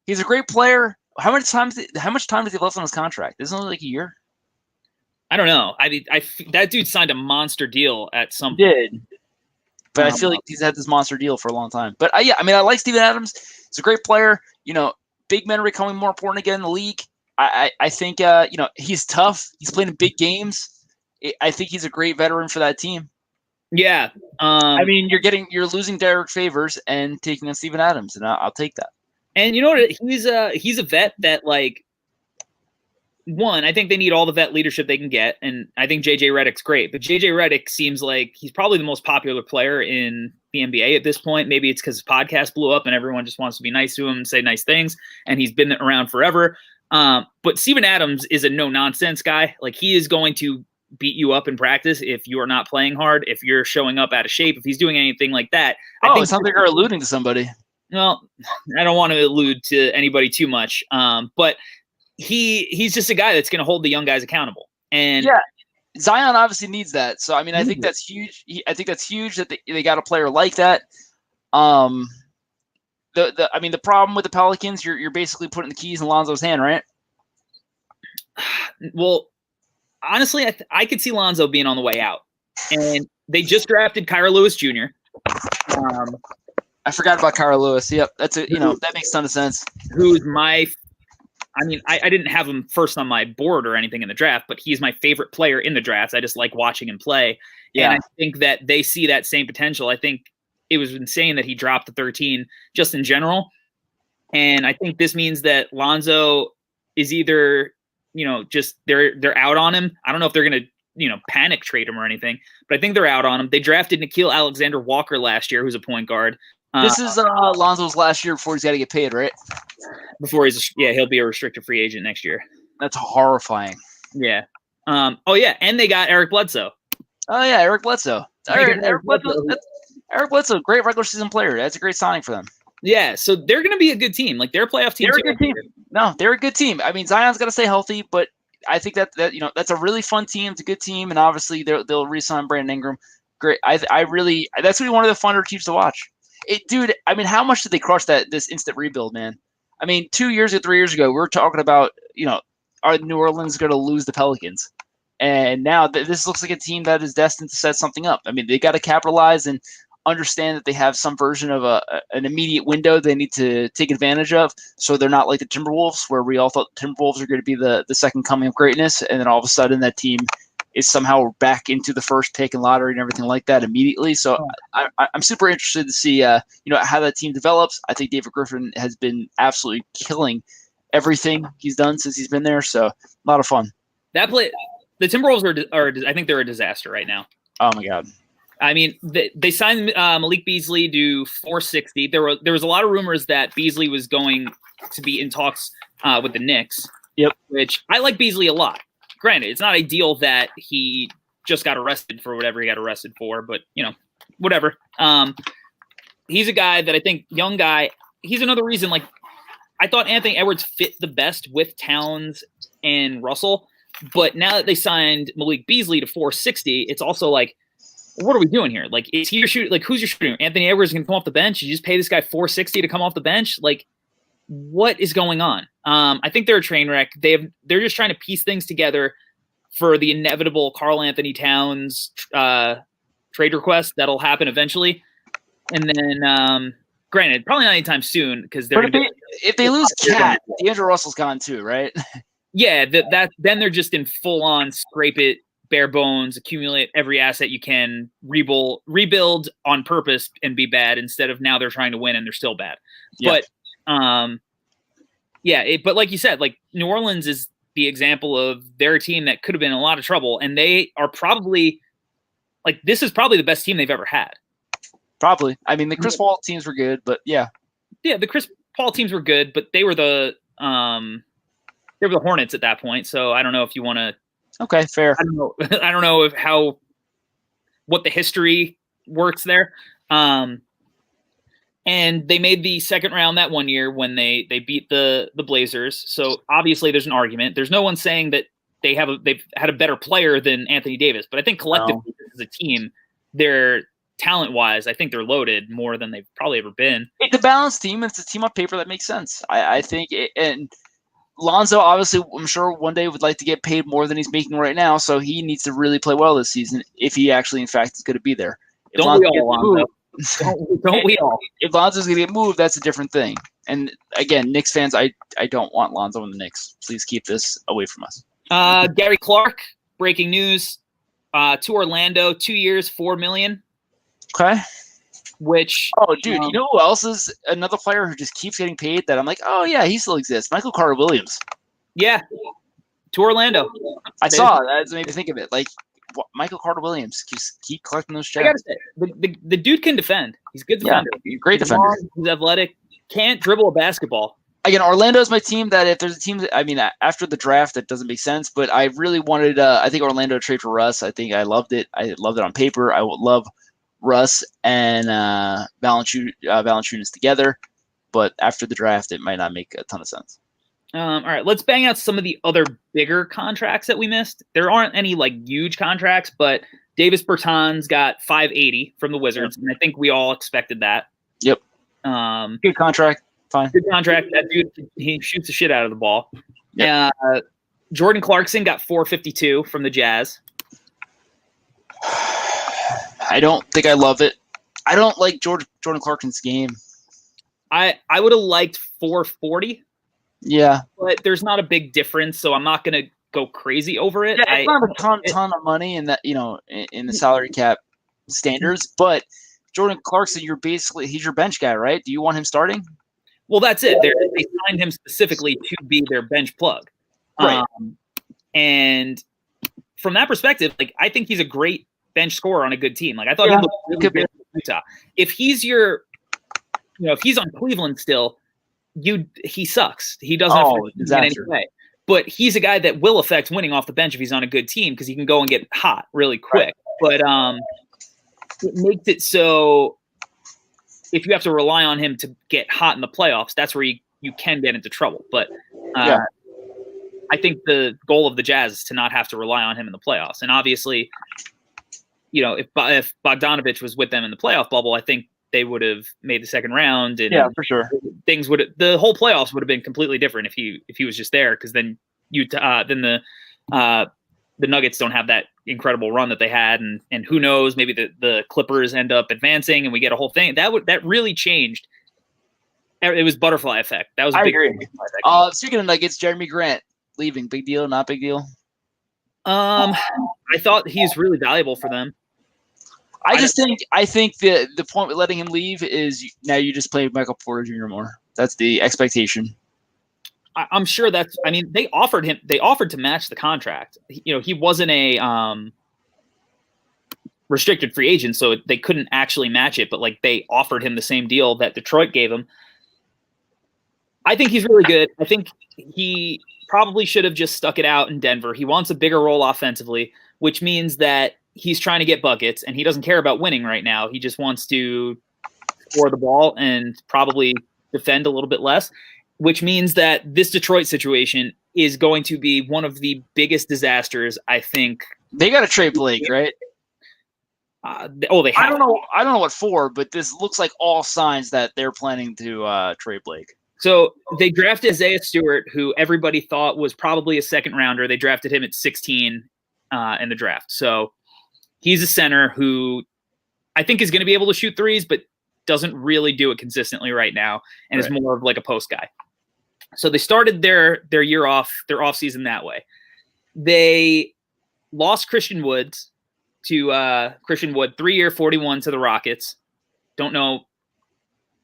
he's a great player. How much time does he left on his contract? Isn't it like a year? I don't know. That dude signed a monster deal at some point. Did. But I feel like he's had this monster deal for a long time. But I like Steven Adams. He's a great player. Big men are becoming more important again in the league. I think he's tough. He's playing in big games. I think he's a great veteran for that team. Yeah. You're losing Derek Favors and taking on Steven Adams, and I'll take that. And you know what? He's a vet that, like, one, I think they need all the vet leadership they can get, and I think JJ Redick's great. But JJ Redick seems like he's probably the most popular player in the NBA at this point. Maybe it's because his podcast blew up and everyone just wants to be nice to him and say nice things, and he's been around forever. But Steven Adams is a no-nonsense guy. Like, he is going to beat you up in practice if you are not playing hard, if you're showing up out of shape, if he's doing anything like that. I think it sounds like you're alluding to somebody. Well, I don't want to allude to anybody too much, but he's just a guy that's going to hold the young guys accountable. And yeah, Zion obviously needs that. So, I mean, I think that's huge. I think that's huge that they got a player like that. The problem with the Pelicans, you're basically putting the keys in Lonzo's hand, right? Well, honestly, I could see Lonzo being on the way out. And they just drafted Kyra Lewis Jr. I forgot about Kyra Lewis. Yep, that makes a ton of sense. Who's I didn't have him first on my board or anything in the draft, but he's my favorite player in the draft. I just like watching him play. Yeah. And I think that they see that same potential. I think it was insane that he dropped to 13 just in general. And I think this means that Lonzo is either, just they're out on him. I don't know if they're going to, panic trade him or anything, but I think they're out on him. They drafted Nickeil Alexander-Walker last year, who's a point guard. This is Lonzo's last year before he's got to get paid, right? Before he'll be a restricted free agent next year. That's horrifying. Yeah. And they got Eric Bledsoe. Oh yeah, Eric Bledsoe. Eric Bledsoe, great regular season player. That's a great signing for them. Yeah, so they're going to be a good team. Like, they're a playoff team. They're a good team. No, they're a good team. I mean, Zion's got to stay healthy, but I think that that's a really fun team. It's a good team, and obviously they'll re-sign Brandon Ingram. Great. That's going to be one of the funner teams to watch. Dude, I mean, how much did they crush this instant rebuild, man? I mean, 2 years or 3 years ago, we were talking about, are New Orleans going to lose the Pelicans? And now this looks like a team that is destined to set something up. I mean, they got to capitalize and understand that they have some version of an immediate window they need to take advantage of, so they're not like the Timberwolves, where we all thought the Timberwolves are going to be the second coming of greatness, and then all of a sudden that team is somehow back into the first pick and lottery and everything like that immediately. So I'm super interested to see how that team develops. I think David Griffin has been absolutely killing everything he's done since he's been there. So a lot of fun. The Timberwolves are I think they're a disaster right now. Oh my God. I mean, they signed Malik Beasley to $460. There was a lot of rumors that Beasley was going to be in talks with the Knicks. Yep. Which I like Beasley a lot. Granted, it's not ideal that he just got arrested for whatever he got arrested for, but whatever. He's a guy that I think, young guy. He's another reason. Like, I thought Anthony Edwards fit the best with Towns and Russell, but now that they signed Malik Beasley to $460, it's also like, what are we doing here? Like, is he your shooter? Like, who's your shooter? Anthony Edwards can come off the bench. You just pay this guy $460 to come off the bench. Like, what is going on? I think they're a train wreck. They're just trying to piece things together for the inevitable Karl Anthony Towns trade request that'll happen eventually. And then, granted, probably not anytime soon, because if they lose Cat, D'Angelo Russell's gone too, right? Yeah, then they're just in full on scrape it, bare bones, accumulate every asset you can, rebuild on purpose and be bad instead of now they're trying to win and they're still bad. Yeah. But but like you said, like New Orleans is the example of their team that could have been in a lot of trouble, and they are probably like this is probably the best team they've ever had. Probably. I mean, the Chris Paul teams were good, but yeah. Yeah, the Chris Paul teams were good, but they were the Hornets at that point. So I don't know if you want to. Okay, fair. I don't know. I don't know what the history works there. And they made the second round that one year when they beat the Blazers. So obviously there's an argument. There's no one saying that they've had a better player than Anthony Davis, but I think collectively as a team, they're talent-wise, I think they're loaded more than they've probably ever been. It's a balanced team. It's a team on paper that makes sense. I think and Lonzo, obviously, I'm sure one day would like to get paid more than he's making right now, so he needs to really play well this season if he actually, in fact, is going to be there. If don't we all, Lonzo? Don't we all? If Lonzo's going to get moved, that's a different thing. And again, Knicks fans, I don't want Lonzo in the Knicks. Please keep this away from us. Gary Clark, breaking news, to Orlando, 2 years, $4 million. Okay. Which dude, you know who else is another player who just keeps getting paid that I'm like, oh yeah, he still exists. Michael Carter Williams. Yeah, to Orlando. I saw that made me think of it. Like Michael Carter Williams, just keep collecting those checks. I gotta say, the dude can defend. He's a good defender. Yeah, great defender. He's athletic. Can't dribble a basketball. Again, Orlando is my team. That if there's a team that, I mean, after the draft, that doesn't make sense. But I really wanted. I think Orlando to trade for Russ. I think I loved it. I loved it on paper. I would love Russ and Valanciunas together, but after the draft, it might not make a ton of sense. All right, let's bang out some of the other bigger contracts that we missed. There aren't any like huge contracts, but Davis Bertans got $580 from the Wizards, and I think we all expected that. Yep. Good contract. Fine. Good contract. That dude, he shoots the shit out of the ball. Yep. Jordan Clarkson got $452 from the Jazz. I don't think I love it. I don't like Jordan Clarkson's game. I would have liked $440. Yeah, but there's not a big difference, so I'm not going to go crazy over it. Yeah, it's not a ton of money in that, in the salary cap standards. But Jordan Clarkson, he's your bench guy, right? Do you want him starting? Well, that's it. They signed him specifically to be their bench plug, right? And from that perspective, like I think he's a great bench scorer on a good team. Like I thought he looked really good in Utah. If he's if he's on Cleveland still, he sucks. He doesn't in any way. But he's a guy that will affect winning off the bench if he's on a good team because he can go and get hot really quick. Right. But it makes it so if you have to rely on him to get hot in the playoffs, that's where you can get into trouble. But I think the goal of the Jazz is to not have to rely on him in the playoffs. And obviously, if Bogdanovich was with them in the playoff bubble, I think they would have made the second round. And for sure. The whole playoffs would have been completely different if he was just there. Cause then the Nuggets don't have that incredible run that they had. And who knows, maybe the Clippers end up advancing and we get a whole thing that really changed. It was butterfly effect. That was a big agree. Speaking of Nuggets, Jeremy Grant leaving, big deal, not big deal. I thought he's really valuable for them. I think the point with letting him leave is now you just play Michael Porter Jr. more. That's the expectation. I'm sure they offered to match the contract. He wasn't a restricted free agent, so they couldn't actually match it, but like they offered him the same deal that Detroit gave him. I think he's really good. I think he probably should have just stuck it out in Denver. He wants a bigger role offensively, which means that he's trying to get buckets and he doesn't care about winning right now. He just wants to score the ball and probably defend a little bit less, which means that this Detroit situation is going to be one of the biggest disasters. I think they got to trade Blake, right? They have. I don't know what for, but this looks like all signs that they're planning to trade Blake. So they drafted Isaiah Stewart, who everybody thought was probably a second rounder. They drafted him at 16 in the draft. So he's a center who I think is going to be able to shoot threes, but doesn't really do it consistently right now and is more of like a post guy. So they started their year off, their off season that way. They lost Christian Wood, 3-year, 41 to the Rockets. Don't know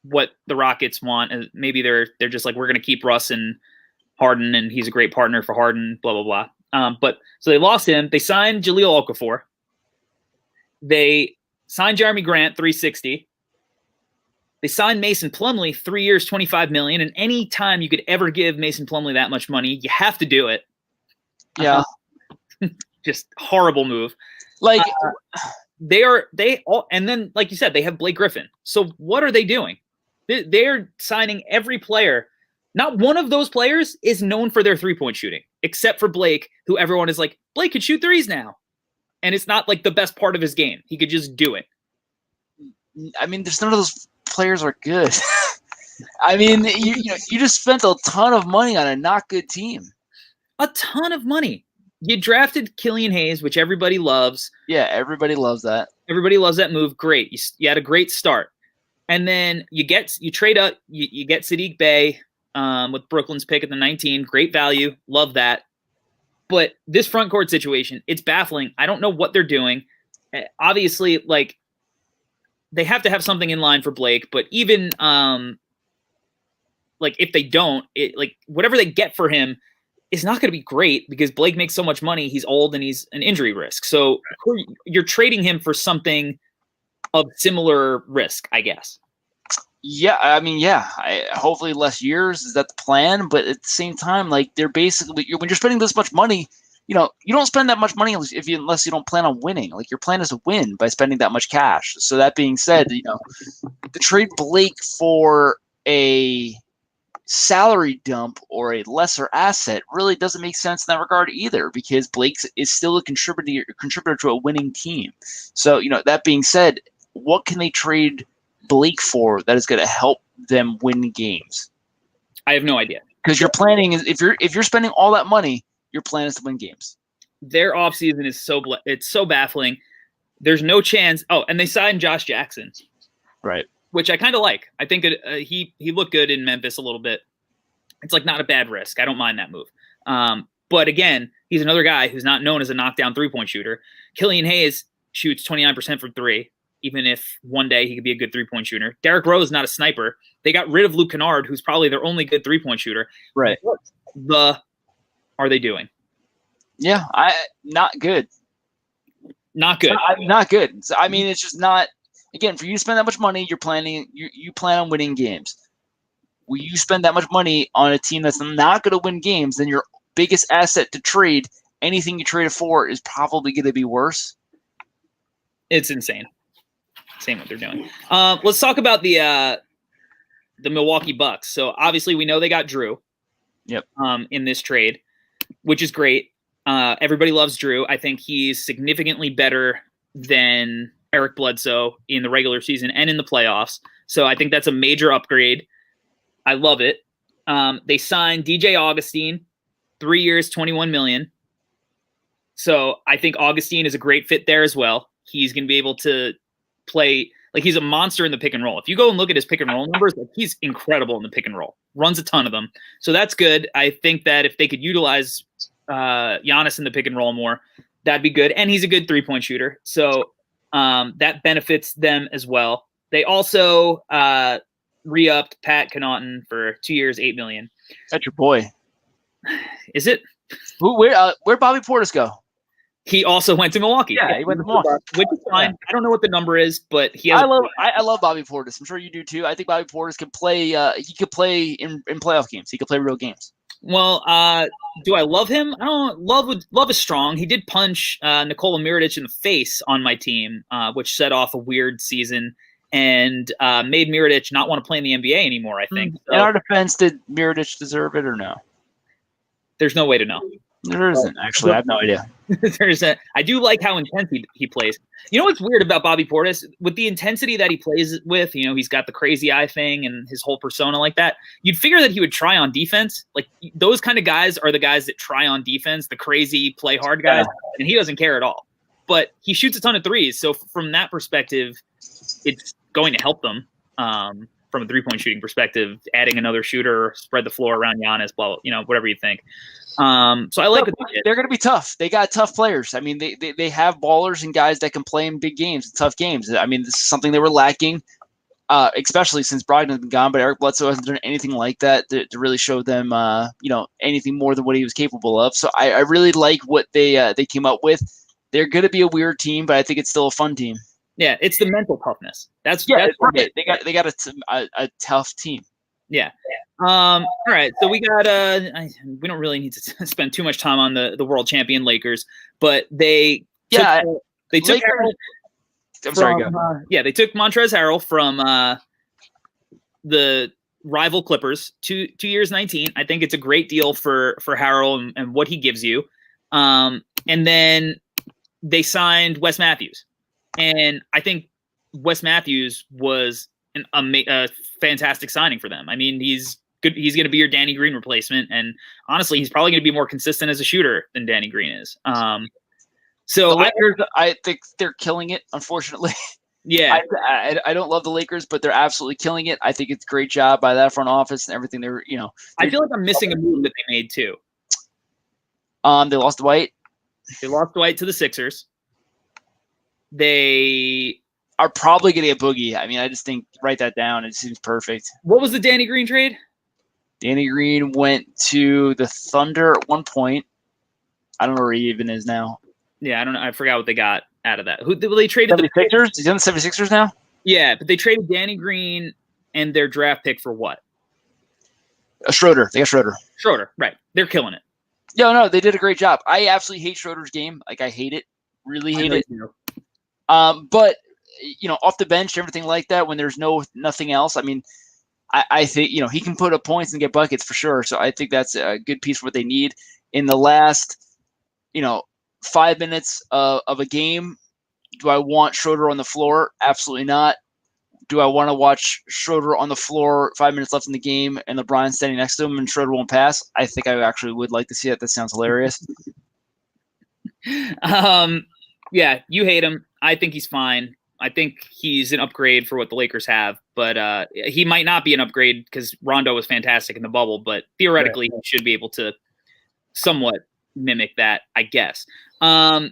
what the Rockets want. Maybe they're just like, we're going to keep Russ and Harden, and he's a great partner for Harden, blah, blah, blah. But so they lost him. They signed Jahlil Okafor. They signed Jeremy Grant, $360. They signed Mason Plumlee, 3 years, $25 million. And any time you could ever give Mason Plumlee that much money, you have to do it. Yeah. Just horrible move. Like and then, like you said, they have Blake Griffin. So what are they doing? They're signing every player. Not one of those players is known for their three-point shooting, except for Blake, who everyone is like, Blake could shoot threes now. And it's not like the best part of his game. He could just do it. I mean, there's none of those players are good. I mean, you just spent a ton of money on a not good team. A ton of money. You drafted Killian Hayes, which everybody loves. Yeah, everybody loves that. Everybody loves that move. Great. You had a great start. And then you trade up, you get Sadiq Bey with Brooklyn's pick at the 19. Great value. Love that. But this front court situation, it's baffling. I don't know what they're doing. Obviously, like, they have to have something in line for Blake, but even like if they don't, like whatever they get for him is not going to be great because Blake makes so much money. He's old and he's an injury risk. So you're trading him for something of similar risk, I guess. Yeah, I mean, yeah. Hopefully less years. Is that the plan? But at the same time, like they're basically when you're spending this much money, you don't spend that much money unless you don't plan on winning. Like your plan is to win by spending that much cash. So that being said, to trade Blake for a salary dump or a lesser asset really doesn't make sense in that regard either, because Blake is still a contributor to a winning team. So that being said, what can they trade Blake for that is going to help them win games? I have no idea, because your planning is if you're spending all that money, your plan is to win games. Their offseason is it's so baffling. There's no chance. Oh, and they signed Josh Jackson, right? Which I kind of like. I think he looked good in Memphis a little bit. It's like not a bad risk. I don't mind that move. But again, he's another guy who's not known as a knockdown three-point shooter. Killian Hayes shoots 29% from three, even if one day he could be a good three-point shooter. Derrick Rose is not a sniper. They got rid of Luke Kennard, who's probably their only good three-point shooter. Right. What are they doing? Yeah, not good. Not good. Not good. So, I mean, it's just not. Again, for you to spend that much money, you're planning. You plan on winning games. When you spend that much money on a team that's not going to win games, then your biggest asset to trade, anything you trade it for, is probably going to be worse. It's insane. Insane what they're doing. Let's talk about the Milwaukee Bucks. So obviously we know they got Drew. Yep. In this trade, which is great. Everybody loves Drew. I think he's significantly better than Eric Bledsoe in the regular season and in the playoffs. So I think that's a major upgrade. I love it. They signed DJ Augustine, 3 years, $21 million. So I think Augustine is a great fit there as well. He's going to be able to play like he's a monster in the pick and roll. If you go and look at his pick and roll numbers, like he's incredible in the pick and roll. Runs a ton of them. So that's good. I think that if they could utilize Giannis in the pick and roll more, that'd be good. And he's a good three-point shooter. So that benefits them as well. They also re-upped Pat Connaughton for 2 years, $8 million. That's your boy. Is it? Where'd Bobby Portis go? He also went to Milwaukee. Yeah, he went to Milwaukee, which is fine. Yeah. I don't know what the number is, but he has. I love Bobby Portis. I'm sure you do too. I think Bobby Portis can play. He could play in playoff games. He could play real games. Well, do I love him? I don't. Love is strong. He did punch Nikola Mirotic in the face on my team, which set off a weird season and made Mirotic not want to play in the NBA anymore. I think. In our defense, did Mirotic deserve it or no? There's no way to know. There isn't, actually. I have no idea. I do like how intense he plays. You know what's weird about Bobby Portis? With the intensity that he plays with, he's got the crazy eye thing and his whole persona like that. You'd figure that he would try on defense. Like those kind of guys are the guys that try on defense, the crazy play hard guys, and he doesn't care at all. But he shoots a ton of threes. So from that perspective, it's going to help them from from a 3-point shooting perspective, adding another shooter, spread the floor around Giannis, blah, whatever you think. So I like what they did. They're going to be tough. They got tough players. I mean, they have ballers and guys that can play in big games, tough games. I mean, this is something they were lacking, especially since Brogdon's been gone. But Eric Bledsoe hasn't done anything like that to really show them, anything more than what he was capable of. So I really like what they came up with. They're going to be a weird team, but I think it's still a fun team. Yeah, it's the mental toughness. That's right. They got a tough team. Yeah. All right. So we got we don't really need to spend too much time on the world champion Lakers, but they took Harrell. They took Montrezl Harrell from the rival Clippers. 2 years, 19. I think it's a great deal for Harrell and what he gives you. And then they signed Wes Matthews, and I think Wes Matthews was a fantastic signing for them. I mean, he's good. He's going to be your Danny Green replacement, and honestly, he's probably going to be more consistent as a shooter than Danny Green is. So the Lakers, I think they're killing it. Unfortunately, yeah, I don't love the Lakers, but they're absolutely killing it. I think it's a great job by that front office and everything. I feel like I'm missing a move that they made too. They lost Dwight. They lost Dwight to the Sixers. They are probably going to get Boogie. I mean, I just think write that down. It seems perfect. What was the Danny Green trade? Danny Green went to the Thunder at one point. I don't know where he even is now. Yeah, I don't know. I forgot what they got out of that. Who they traded? 76ers? He's on the 76ers now? Yeah, but they traded Danny Green and their draft pick for what? Schroeder. They got Schroeder. Schroeder, right. They're killing it. No, they did a great job. I absolutely hate Schroeder's game. Like, I hate it. Really hate it. But, off the bench, everything like that, when there's nothing else, I mean, I think, he can put up points and get buckets for sure. So I think that's a good piece for what they need. In the last, 5 minutes of a game, do I want Schroeder on the floor? Absolutely not. Do I want to watch Schroeder on the floor, 5 minutes left in the game, and LeBron standing next to him and Schroeder won't pass? I think I actually would like to see that. That sounds hilarious. Yeah, you hate him. I think he's fine. I think he's an upgrade for what the Lakers have, but he might not be an upgrade because Rondo was fantastic in the bubble, but theoretically he should be able to somewhat mimic that, I guess. All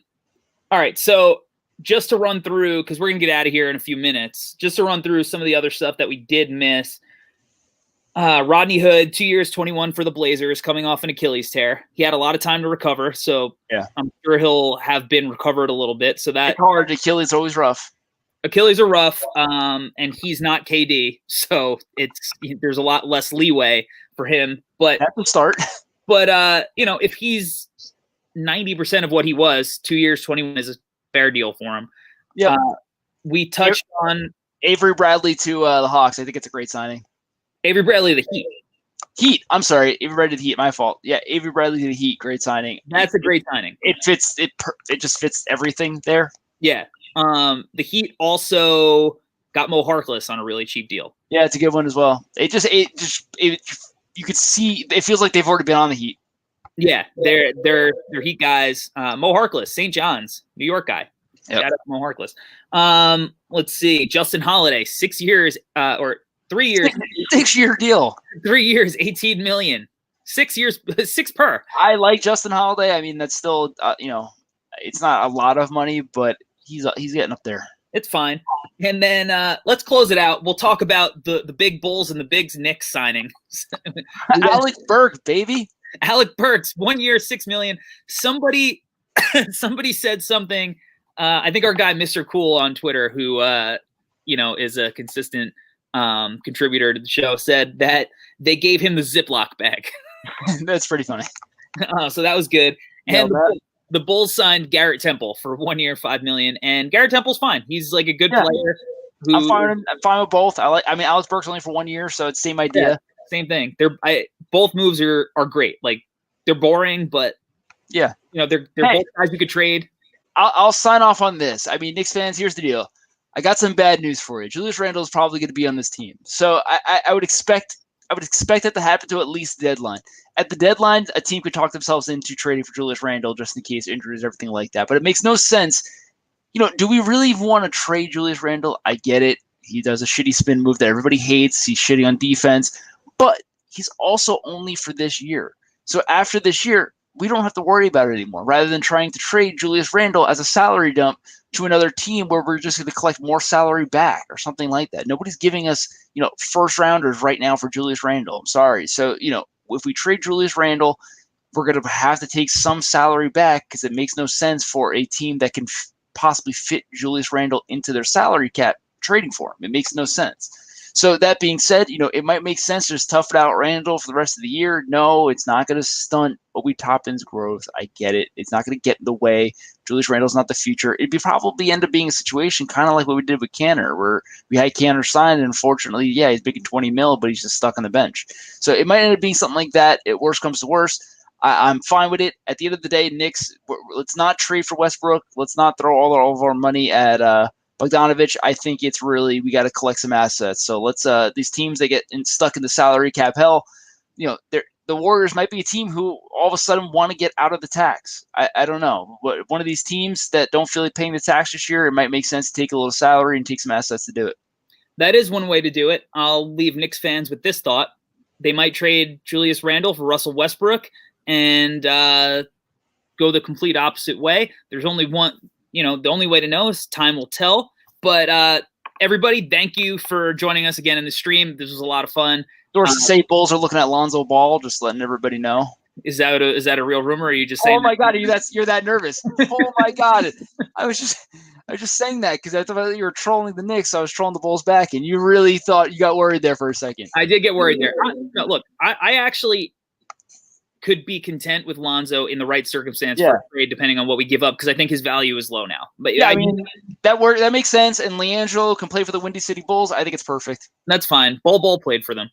right, so just to run through, because we're going to get out of here in a few minutes, just to run through some of the other stuff that we did miss. Rodney Hood, 2 years, 21 for the Blazers, coming off an Achilles tear. He had a lot of time to recover, so yeah, I'm sure he'll have been recovered a little bit. So that's hard. Achilles always rough. Achilles are rough, and he's not KD, so there's a lot less leeway for him. But have to start. But if he's 90% of what he was, 2 years, 21 is a fair deal for him. Yeah, we touched on Avery Bradley to the Hawks. I think it's a great signing. Avery Bradley to the Heat. I'm sorry, Avery Bradley to the Heat. My fault. Yeah, Avery Bradley to the Heat. Great signing. That's a great signing. It fits. It just fits everything there. Yeah. The Heat also got Mo Harkless on a really cheap deal. Yeah, it's a good one as well. You could see it feels like they've already been on the Heat. Yeah, they're Heat guys. Mo Harkless, St. John's, New York guy. Yep. Shout out to Mo Harkless. Let's see, Justin Holiday, 6 years or 3 years, 6-year deal. 3 years, $18 million. 6 years, 6 per. I like Justin Holiday. I mean, that's still it's not a lot of money, but he's getting up there. It's fine. And then let's close it out. We'll talk about the big Bulls and the big Knicks signing. Alec Burks, baby. Alec Burks, 1 year, $6 million. Somebody said something. I think our guy, Mr. Cool on Twitter, who is a consistent contributor to the show, said that they gave him the Ziploc bag. That's pretty funny. So that was good. And the Bulls signed Garrett Temple for 1 year, $5 million, and Garrett Temple's fine. He's like a good player. I'm fine with both. Alex Burks only for 1 year, so it's same idea. Yeah, same thing. Both moves are great. Like, they're boring, but yeah, they're both guys you could trade. I'll sign off on this. I mean, Knicks fans, here's the deal. I got some bad news for you. Julius Randle is probably going to be on this team, so I would expect that to happen to at least the deadline. At the deadline, a team could talk themselves into trading for Julius Randle just in case injuries, everything like that. But it makes no sense. Do we really even want to trade Julius Randle? I get it. He does a shitty spin move that everybody hates. He's shitty on defense, but he's also only for this year. So after this year, we don't have to worry about it anymore. Rather than trying to trade Julius Randle as a salary dump to another team where we're just going to collect more salary back or something like that. Nobody's giving us, first rounders right now for Julius Randle. I'm sorry. So, if we trade Julius Randle, we're going to have to take some salary back because it makes no sense for a team that can possibly fit Julius Randle into their salary cap trading for him. It makes no sense. So that being said, it might make sense to just tough it out Randle for the rest of the year. No, it's not going to stunt Obi Toppin's growth. I get it. It's not going to get in the way. Julius Randle's not the future. It'd probably end up being a situation kind of like what we did with Canner, where we had Canner signed, and unfortunately, he's making $20 million, but he's just stuck on the bench. So it might end up being something like that. It worst comes to worst. I'm fine with it. At the end of the day, Knicks, let's not trade for Westbrook. Let's not throw all of our money at Bogdanovich. I think it's really, we got to collect some assets. So let's these teams that get stuck in the salary cap hell, the Warriors might be a team who all of a sudden want to get out of the tax. I don't know. One of these teams that don't feel like paying the tax this year, it might make sense to take a little salary and take some assets to do it. That is one way to do it. I'll leave Knicks fans with this thought. They might trade Julius Randle for Russell Westbrook and go the complete opposite way. There's only one, the only way to know is time will tell. But everybody, thank you for joining us again in the stream. This was a lot of fun. Sources say Bulls are looking at Lonzo Ball, just letting everybody know. Is that a real rumor, or are you just saying? Oh my God, you're that nervous. Oh my God. I was just saying that because I thought you were trolling the Knicks. So I was trolling the Bulls back, and you really thought you got worried there for a second. I did get worried there. No, look, I actually could be content with Lonzo in the right circumstance for a trade, depending on what we give up, because I think his value is low now. But I mean that makes sense. And Leandro can play for the Windy City Bulls. I think it's perfect. That's fine. Ball played for them.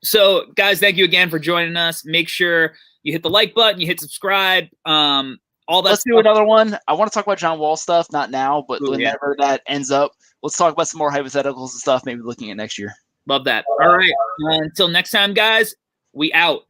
So guys, thank you again for joining us. Make sure you hit the like button, you hit subscribe. All that. Let's do another one. I want to talk about John Wall stuff, not now, but whenever that ends up, let's talk about some more hypotheticals and stuff. Maybe looking at next year. Love that. All right. Until next time, guys. We out.